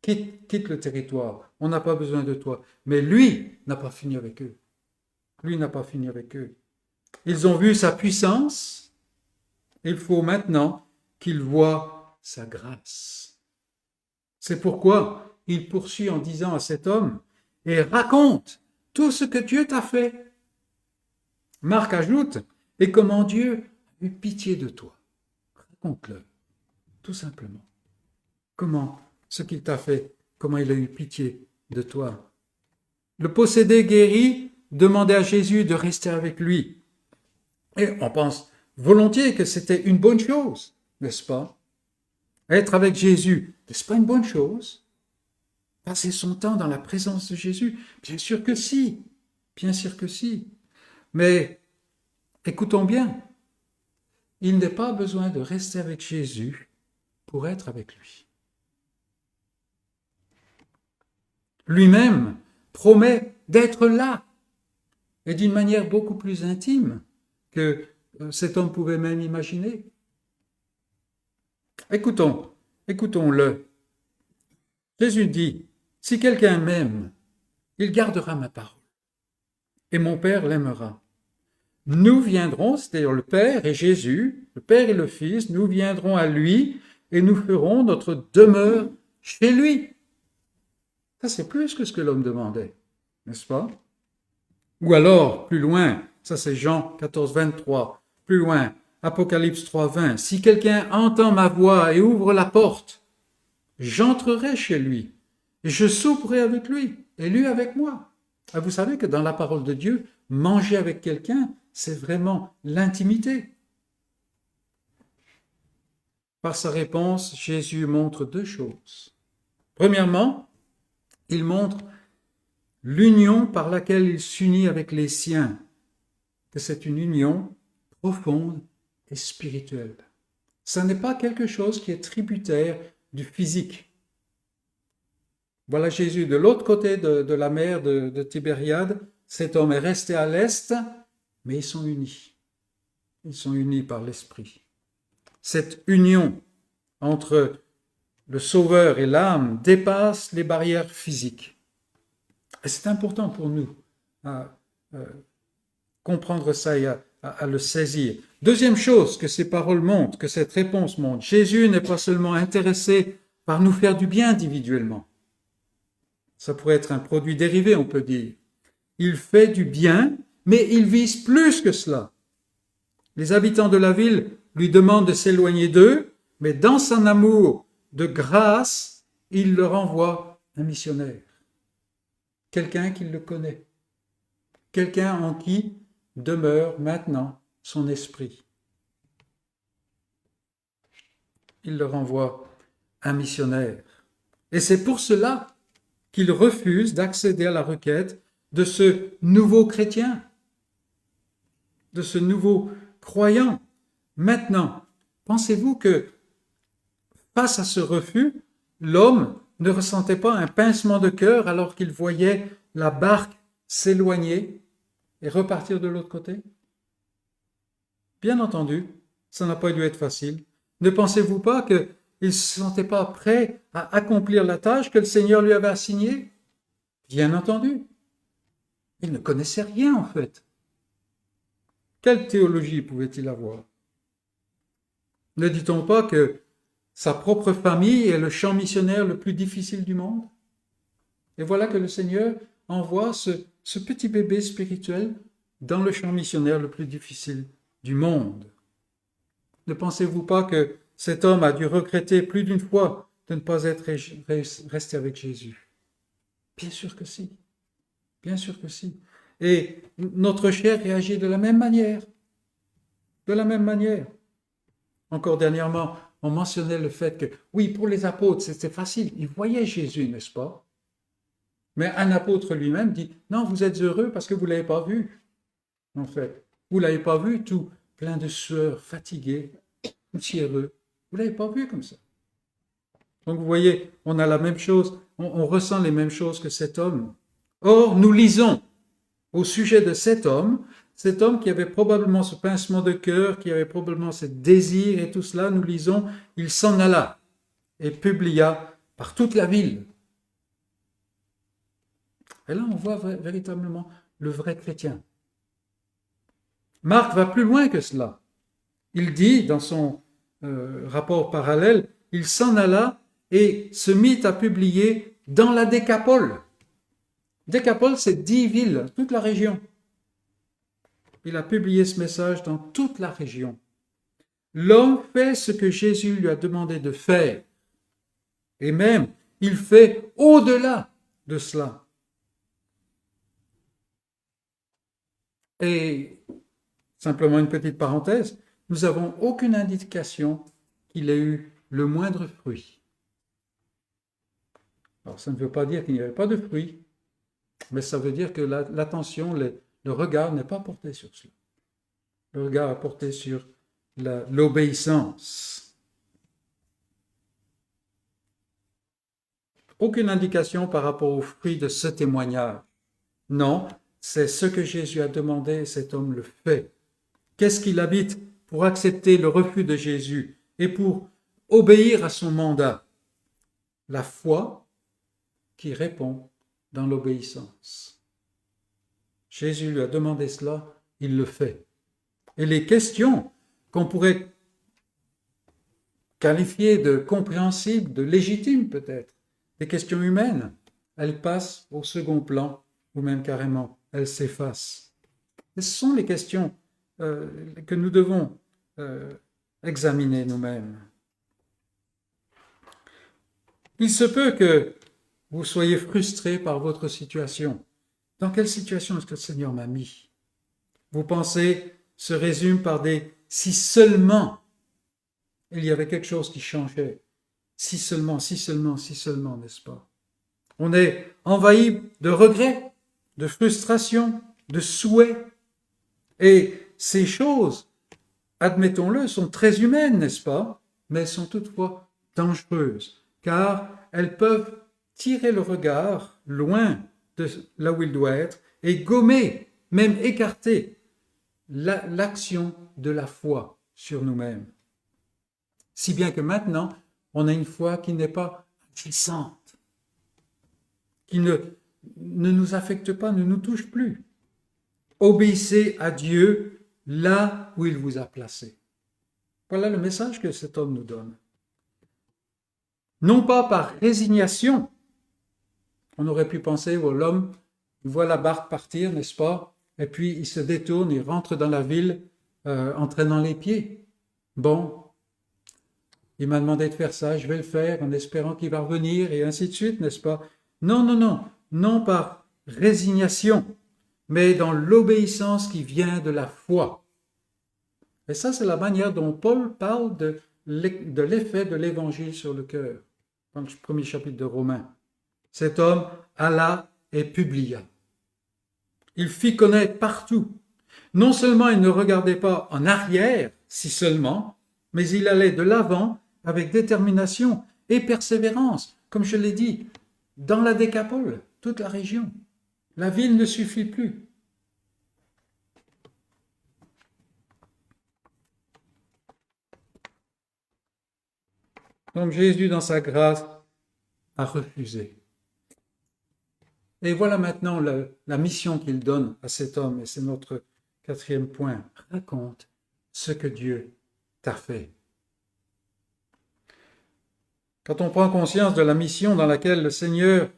C: Quitte le territoire, on n'a pas besoin de toi. Mais lui n'a pas fini avec eux. Lui n'a pas fini avec eux. Ils ont vu sa puissance. Il faut maintenant qu'ils voient sa grâce. C'est pourquoi il poursuit en disant à cet homme, et raconte tout ce que Dieu t'a fait. Marc ajoute, et comment Dieu a eu pitié de toi. Raconte-le, tout simplement. Comment ce qu'il t'a fait, comment il a eu pitié de toi. Le possédé guéri demandait à Jésus de rester avec lui. Et on pense volontiers que c'était une bonne chose, n'est-ce pas? Être avec Jésus, n'est-ce pas une bonne chose? Passer son temps dans la présence de Jésus, bien sûr que si, bien sûr que si. Mais écoutons bien, il n'est pas besoin de rester avec Jésus pour être avec lui. Lui-même promet d'être là, et d'une manière beaucoup plus intime que cet homme pouvait même imaginer. Écoutons-le. Jésus dit, si quelqu'un m'aime, il gardera ma parole. Et mon Père l'aimera. Nous viendrons, c'est-à-dire le Père et Jésus, le Père et le Fils, nous viendrons à lui et nous ferons notre demeure chez lui. Ça, c'est plus que ce que l'homme demandait, n'est-ce pas? Ou alors, plus loin, ça c'est Jean 14, 23, plus loin, Apocalypse 3, 20, si quelqu'un entend ma voix et ouvre la porte, j'entrerai chez lui, et je souperai avec lui, et lui avec moi. Ah, vous savez que dans la parole de Dieu, manger avec quelqu'un, c'est vraiment l'intimité. Par sa réponse, Jésus montre deux choses. Premièrement, il montre l'union par laquelle il s'unit avec les siens, que c'est une union profonde et spirituelle. Ce n'est pas quelque chose qui est tributaire du physique. Voilà Jésus de l'autre côté de la mer de Tibériade. Cet homme est resté à l'est, mais ils sont unis. Ils sont unis par l'Esprit. Cette union entre le Sauveur et l'âme dépasse les barrières physiques. Et c'est important pour nous à comprendre ça et à le saisir. Deuxième chose que ces paroles montrent, que cette réponse montre, Jésus n'est pas seulement intéressé par nous faire du bien individuellement. Ça pourrait être un produit dérivé, on peut dire. Il fait du bien, mais il vise plus que cela. Les habitants de la ville lui demandent de s'éloigner d'eux, mais dans son amour de grâce, il leur envoie un missionnaire. Quelqu'un qui le connaît. Quelqu'un en qui demeure maintenant son esprit. Il leur envoie un missionnaire. Et c'est pour cela qu'il refuse d'accéder à la requête de ce nouveau chrétien, de ce nouveau croyant. Maintenant, pensez-vous que face à ce refus, l'homme ne ressentait pas un pincement de cœur alors qu'il voyait la barque s'éloigner et repartir de l'autre côté? Bien entendu, ça n'a pas dû être facile. Ne pensez-vous pas qu'il ne se sentait pas prêt à accomplir la tâche que le Seigneur lui avait assignée? Bien entendu. Il ne connaissait rien en fait. Quelle théologie pouvait-il avoir? Ne dit-on pas que sa propre famille est le champ missionnaire le plus difficile du monde? Et voilà que le Seigneur envoie ce petit bébé spirituel dans le champ missionnaire le plus difficile du monde. Ne pensez-vous pas que cet homme a dû regretter plus d'une fois de ne pas être resté avec Jésus? Bien sûr que si. Bien sûr que si. Et notre chair réagit de la même manière. De la même manière. Encore dernièrement, on mentionnait le fait que, oui, pour les apôtres, c'était facile. Ils voyaient Jésus, n'est-ce pas? Mais un apôtre lui-même dit, non, vous êtes heureux parce que vous ne l'avez pas vu. En fait, vous ne l'avez pas vu tout plein de sueur, fatigué, poussiéreux. Vous ne l'avez pas vu comme ça. Donc vous voyez, on a la même chose, on ressent les mêmes choses que cet homme. Or, nous lisons au sujet de cet homme qui avait probablement ce pincement de cœur, qui avait probablement ce désir et tout cela, nous lisons, il s'en alla et publia par toute la ville. Et là, on voit véritablement le vrai chrétien. Marc va plus loin que cela. Il dit, dans son rapport parallèle, il s'en alla et se mit à publier dans la Décapole. Décapole, c'est 10 villes, toute la région. Il a publié ce message dans toute la région. L'homme fait ce que Jésus lui a demandé de faire. Et même, il fait au-delà de cela. Et simplement une petite parenthèse, nous n'avons aucune indication qu'il ait eu le moindre fruit. Alors ça ne veut pas dire qu'il n'y avait pas de fruit, mais ça veut dire que l'attention, le regard n'est pas porté sur cela. Le regard est porté sur l'obéissance. Aucune indication par rapport au fruit de ce témoignage. Non, c'est ce que Jésus a demandé et cet homme le fait. Qu'est-ce qu'il habite pour accepter le refus de Jésus et pour obéir à son mandat? La foi qui répond dans l'obéissance. Jésus lui a demandé cela, il le fait. Et les questions qu'on pourrait qualifiées de compréhensibles, de légitimes peut-être, des questions humaines, elles passent au second plan, ou même carrément, elles s'effacent. Et ce sont les questions que nous devons examiner nous-mêmes. Il se peut que vous soyez frustré par votre situation. Dans quelle situation est-ce que le Seigneur m'a mis? Vos pensées se résument par des « si seulement » il y avait quelque chose qui changeait. Si seulement, n'est-ce pas? On est envahi de regrets, de frustration, de souhaits. Et ces choses, admettons-le, sont très humaines, n'est-ce pas? Mais elles sont toutefois dangereuses, car elles peuvent tirer le regard loin de là où il doit être et gommer, même écarter, l'action de la foi sur nous-mêmes. Si bien que maintenant, on a une foi qui n'est pas agissante, qui ne nous affecte pas, ne nous touche plus. Obéissez à Dieu là où il vous a placé. Voilà le message que cet homme nous donne. Non pas par résignation. On aurait pu penser, oh, l'homme, il voit la barque partir, n'est-ce pas? Et puis il se détourne, il rentre dans la ville en traînant les pieds. Bon, il m'a demandé de faire ça, je vais le faire en espérant qu'il va revenir et ainsi de suite, n'est-ce pas? Non par résignation, mais dans l'obéissance qui vient de la foi. Et ça, c'est la manière dont Paul parle de l'effet de l'évangile sur le cœur, dans le premier chapitre de Romains. Cet homme alla et publia. Il fit connaître partout. Non seulement il ne regardait pas en arrière, si seulement, mais il allait de l'avant avec détermination et persévérance, comme je l'ai dit, dans la Décapole, toute la région. La ville ne suffit plus. Donc Jésus, dans sa grâce, a refusé. Et voilà maintenant la mission qu'il donne à cet homme, et c'est notre 4e point. Raconte ce que Dieu t'a fait. Quand on prend conscience de la mission dans laquelle le Seigneur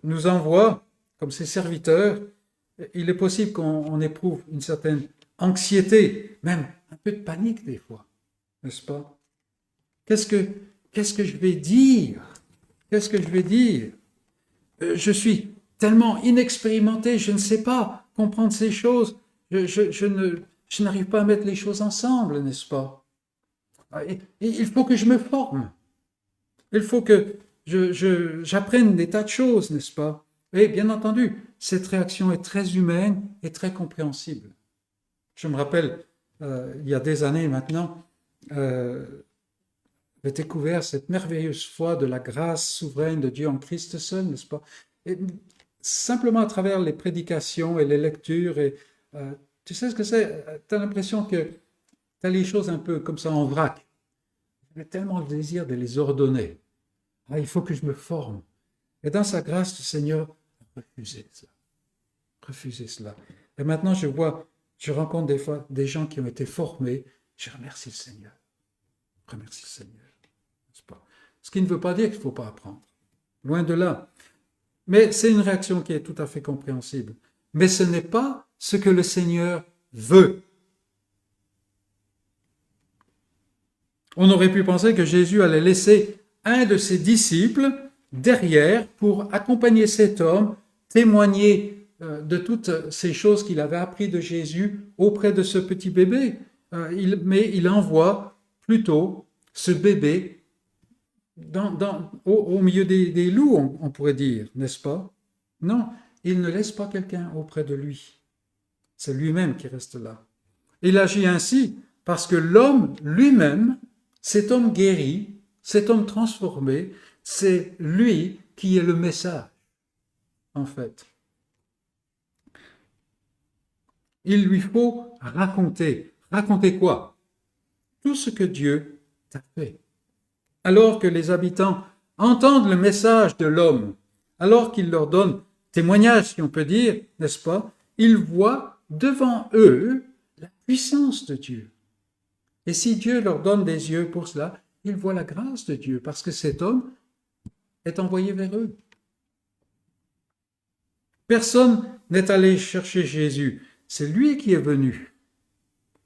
C: nous envoie comme ses serviteurs, il est possible qu'on éprouve une certaine anxiété, même un peu de panique des fois, n'est-ce pas? Qu'est-ce que je vais dire? Qu'est-ce que je vais dire? Je suis tellement inexpérimenté, je ne sais pas comprendre ces choses, je n'arrive pas à mettre les choses ensemble, n'est-ce pas? Et il faut que je me forme. Il faut que j'apprenne des tas de choses, n'est-ce pas? Et bien entendu, cette réaction est très humaine et très compréhensible. Je me rappelle, il y a des années maintenant, j'ai découvert cette merveilleuse foi de la grâce souveraine de Dieu en Christ seul, n'est-ce pas? Et simplement à travers les prédications et les lectures, et tu sais ce que c'est? Tu as l'impression que tu as les choses un peu comme ça en vrac. J'avais tellement le désir de les ordonner. Ah, il faut que je me forme. Et dans sa grâce, le Seigneur a refusé ça. Refusé cela. Et maintenant, je rencontre des fois des gens qui ont été formés. Je remercie le Seigneur. Je remercie le Seigneur. N'est-ce pas? Ce qui ne veut pas dire qu'il ne faut pas apprendre. Loin de là. Mais c'est une réaction qui est tout à fait compréhensible. Mais ce n'est pas ce que le Seigneur veut. On aurait pu penser que Jésus allait laisser un de ses disciples derrière pour accompagner cet homme, témoigner de toutes ces choses qu'il avait apprises de Jésus auprès de ce petit bébé. Mais il envoie plutôt ce bébé au milieu des loups, on pourrait dire, n'est-ce pas? Non, il ne laisse pas quelqu'un auprès de lui. C'est lui-même qui reste là. Il agit ainsi parce que l'homme lui-même, cet homme guéri, cet homme transformé, c'est lui qui est le message, en fait. Il lui faut raconter. Raconter quoi? Tout ce que Dieu t'a fait. Alors que les habitants entendent le message de l'homme, alors qu'il leur donne témoignage, si on peut dire, n'est-ce pas? Ils voient devant eux la puissance de Dieu. Et si Dieu leur donne des yeux pour cela, ils voient la grâce de Dieu, parce que cet homme est envoyé vers eux. Personne n'est allé chercher Jésus, c'est lui qui est venu.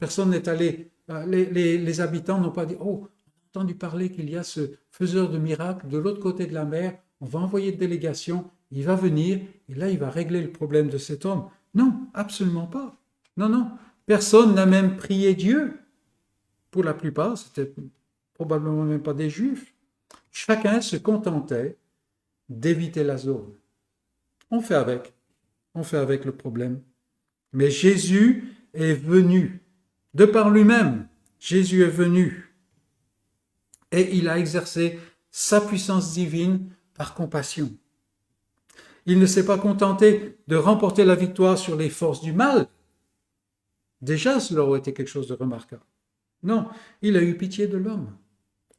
C: Personne n'est allé, les habitants n'ont pas dit, oh, on a entendu parler qu'il y a ce faiseur de miracles de l'autre côté de la mer, on va envoyer une délégation, il va venir, et là il va régler le problème de cet homme. Non, absolument pas. Non, non, personne n'a même prié Dieu. Pour la plupart, c'était probablement même pas des Juifs. Chacun se contentait d'éviter la zone. On fait avec le problème. Mais Jésus est venu, de par lui-même, Jésus est venu, et il a exercé sa puissance divine par compassion. Il ne s'est pas contenté de remporter la victoire sur les forces du mal. Déjà, cela aurait été quelque chose de remarquable. Non, il a eu pitié de l'homme.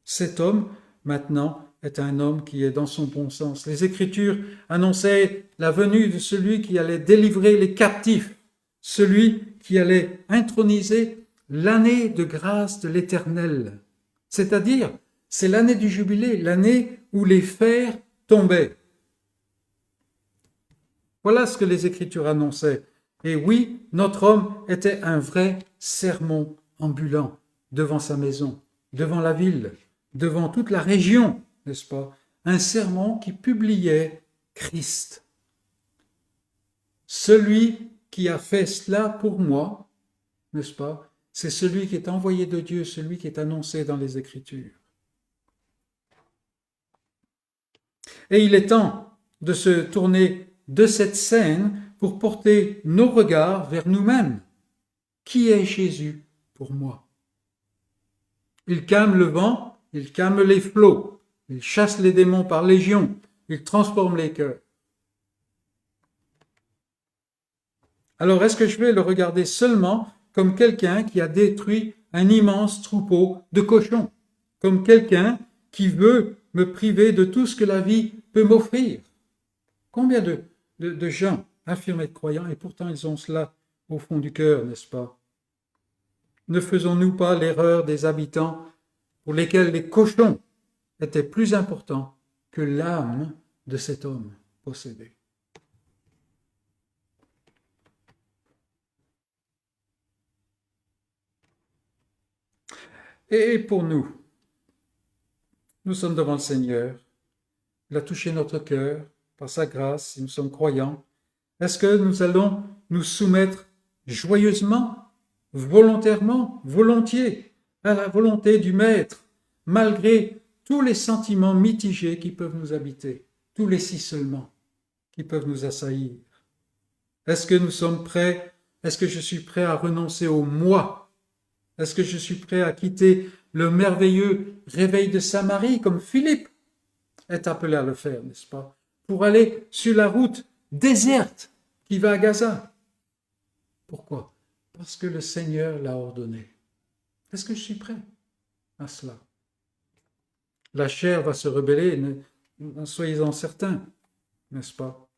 C: Cet homme, maintenant, est un homme qui est dans son bon sens. Les Écritures annonçaient la venue de celui qui allait délivrer les captifs, celui qui allait introniser l'année de grâce de l'Éternel. C'est-à-dire, c'est l'année du jubilé, l'année où les fers tombaient. Voilà ce que les Écritures annonçaient. Et oui, notre homme était un vrai sermon ambulant devant sa maison, devant la ville, devant toute la région, n'est-ce pas? Un sermon qui publiait Christ. Celui qui a fait cela pour moi, n'est-ce pas? C'est celui qui est envoyé de Dieu, celui qui est annoncé dans les Écritures. Et il est temps de se tourner de cette scène pour porter nos regards vers nous-mêmes. Qui est Jésus pour moi? Il calme le vent, il calme les flots, il chasse les démons par légion, il transforme les cœurs. Alors, est-ce que je vais le regarder seulement comme quelqu'un qui a détruit un immense troupeau de cochons, comme quelqu'un qui veut me priver de tout ce que la vie peut m'offrir? Combien de gens affirment être croyants et pourtant ils ont cela au fond du cœur, n'est-ce pas? Ne faisons-nous pas l'erreur des habitants pour lesquels les cochons étaient plus importants que l'âme de cet homme possédé? Et pour nous sommes devant le Seigneur, il a touché notre cœur par sa grâce, si nous sommes croyants. Est-ce que nous allons nous soumettre joyeusement, volontairement, volontiers, à la volonté du Maître, malgré tous les sentiments mitigés qui peuvent nous habiter, tous les si seulement qui peuvent nous assaillir? Est-ce que nous sommes prêts? Est-ce que je suis prêt à renoncer au moi? Est-ce que je suis prêt à quitter le merveilleux réveil de Samarie, comme Philippe est appelé à le faire, n'est-ce pas? Pour aller sur la route déserte qui va à Gaza. Pourquoi? Parce que le Seigneur l'a ordonné. Est-ce que je suis prêt à cela? La chair va se rebeller, soyez-en certains, n'est-ce pas?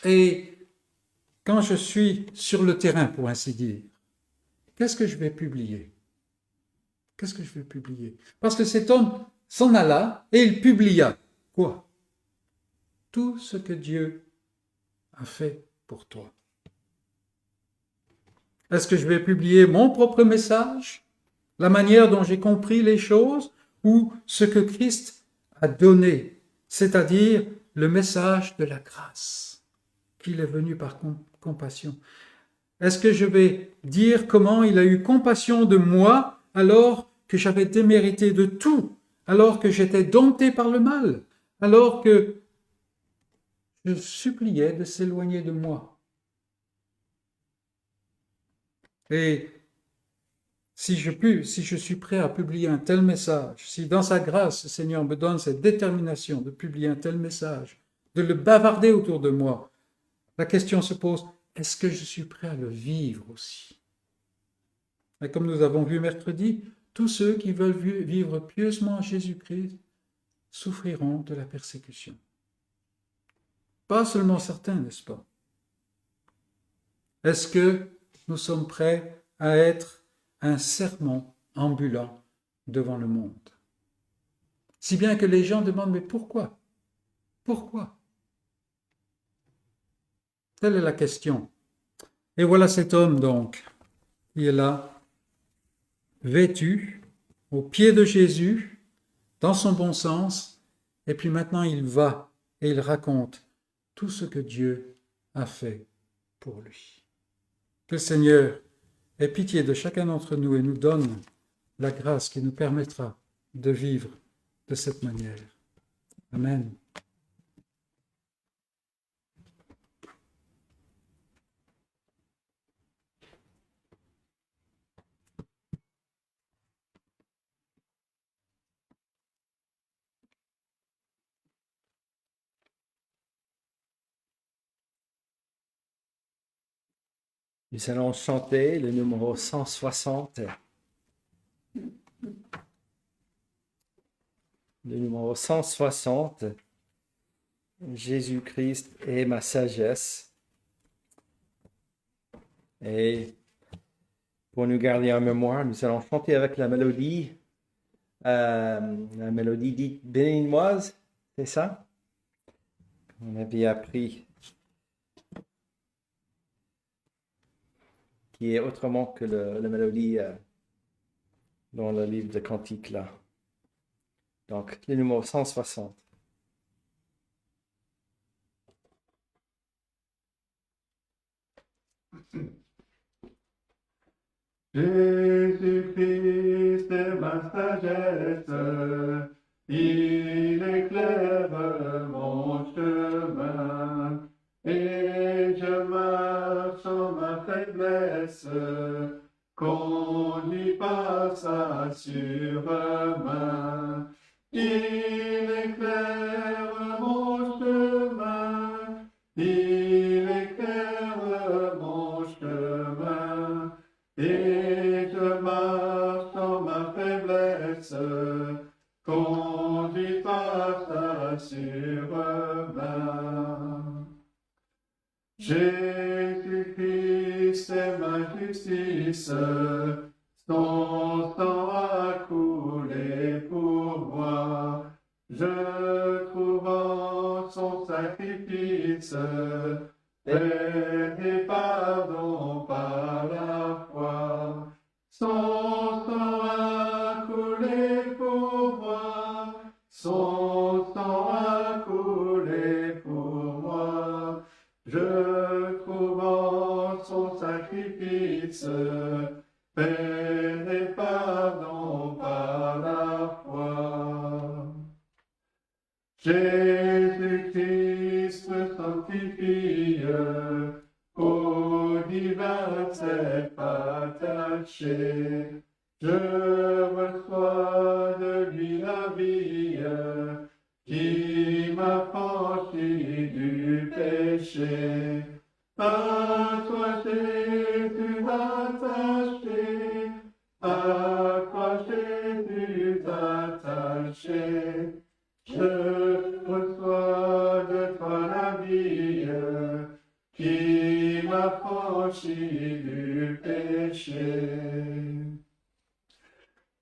C: Et quand je suis sur le terrain, pour ainsi dire, qu'est-ce que je vais publier? Qu'est-ce que je vais publier? Parce que cet homme s'en alla et il publia quoi? Tout ce que Dieu a fait pour toi. Est-ce que je vais publier mon propre message, la manière dont j'ai compris les choses, ou ce que Christ a donné, c'est-à-dire le message de la grâce, qu'il est venu par compassion? Est-ce que je vais dire comment il a eu compassion de moi alors que j'avais démérité de tout, alors que j'étais dompté par le mal, alors que je suppliais de s'éloigner de moi? Et si je suis prêt à publier un tel message, si dans sa grâce, le Seigneur me donne cette détermination de publier un tel message, de le bavarder autour de moi, la question se pose, est-ce que je suis prêt à le vivre aussi? Et comme nous avons vu mercredi, tous ceux qui veulent vivre pieusement en Jésus-Christ souffriront de la persécution. Pas seulement certains, n'est-ce pas? Est-ce que nous sommes prêts à être un sermon ambulant devant le monde? Si bien que les gens demandent, mais pourquoi? Pourquoi? Telle est la question. Et voilà cet homme donc, qui est là, vêtu, aux pieds de Jésus, dans son bon sens, et puis maintenant il va et il raconte tout ce que Dieu a fait pour lui. Que le Seigneur ait pitié de chacun d'entre nous et nous donne la grâce qui nous permettra de vivre de cette manière. Amen.
A: Nous allons chanter le numéro 160. Le numéro 160. Jésus-Christ est ma sagesse. Et pour nous garder en mémoire, nous allons chanter avec la mélodie dite béninoise, c'est ça? On avait appris, qui est autrement que la mélodie dans le livre de Cantiques là. Donc, le numéro 160.
B: Jésus-Christ est ma sagesse, il éclaire mon chemin, et je marche en ma faiblesse, conduit par sa sûre main. Il éclaire mon chemin, il éclaire mon chemin, et je marche dans ma faiblesse, conduit par sa sûre main. Jésus-Christ est ma justice, son sang a coulé pour moi. Je trouve en son sacrifice paix et pardon par la foi. Son sang a coulé pour moi, son sang a coulé pour moi. Je trouve en son sacrifice paix et pardon par la foi. Jésus-Christ me sanctifie, au divin cep attaché. Je reçois de lui la vie qui m'affranchit du péché. À toi, Jésus, attaché, à toi, Jésus, attaché. Je reçois de toi la vie qui m'affranchit du péché.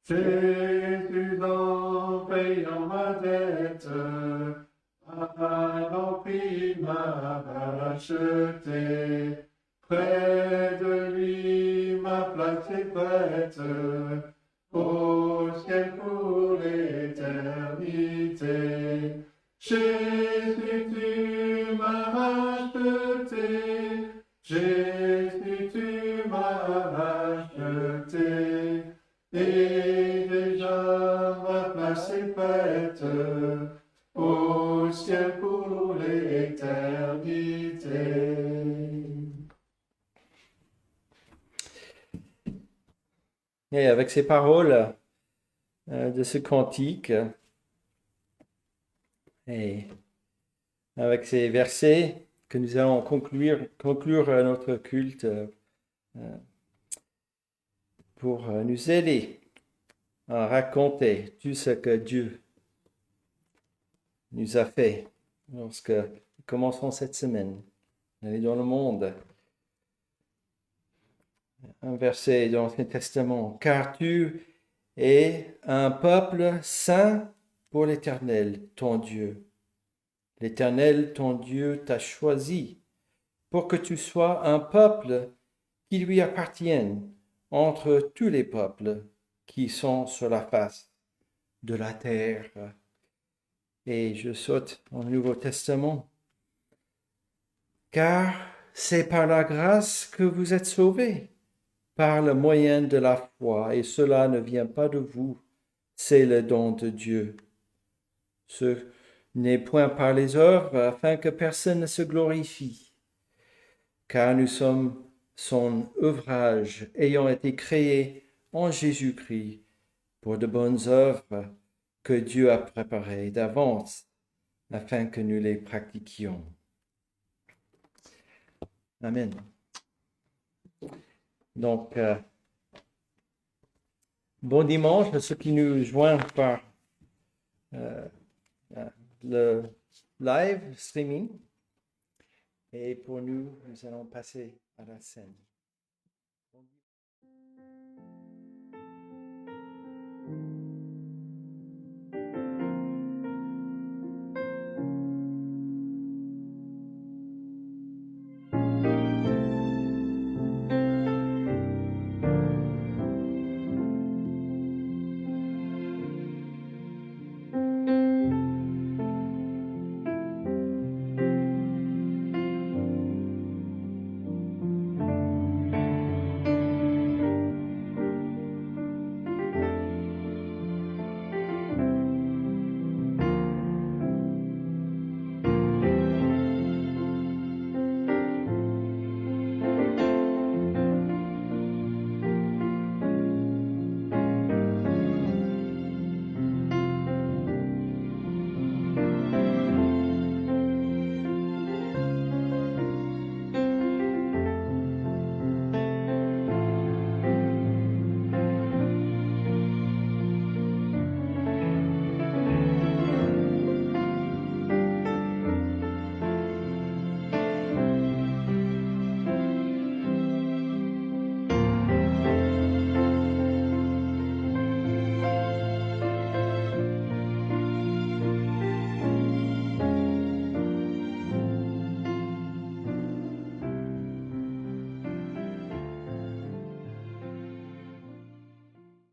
B: Jésus, en payant ma dette, a l'empire m'a racheté. Près de lui, ma place est prête, au ciel pour l'éternité. Jésus, tu m'as racheté. Jésus, tu m'as racheté. Et déjà ma place est prête, au ciel pour l'éternité.
A: Et avec ces paroles de ce cantique et avec ces versets que nous allons conclure notre culte pour nous aider à raconter tout ce que Dieu nous a fait lorsque nous commençons cette semaine. Aller dans le monde. Un verset dans l'Ancien Testament. Car tu es un peuple saint pour l'Éternel, ton Dieu. L'Éternel, ton Dieu, t'a choisi pour que tu sois un peuple qui lui appartienne entre tous les peuples qui sont sur la face de la terre. Et je saute au Nouveau Testament. Car c'est par la grâce que vous êtes sauvés, par le moyen de la foi, et cela ne vient pas de vous, c'est le don de Dieu. Ce n'est point par les œuvres, afin que personne ne se glorifie, car nous sommes son ouvrage, ayant été créés en Jésus-Christ pour de bonnes œuvres que Dieu a préparées d'avance, afin que nous les pratiquions. Amen. Donc, bon dimanche à ceux qui nous joignent par le live streaming. Et pour nous, nous allons passer à la scène.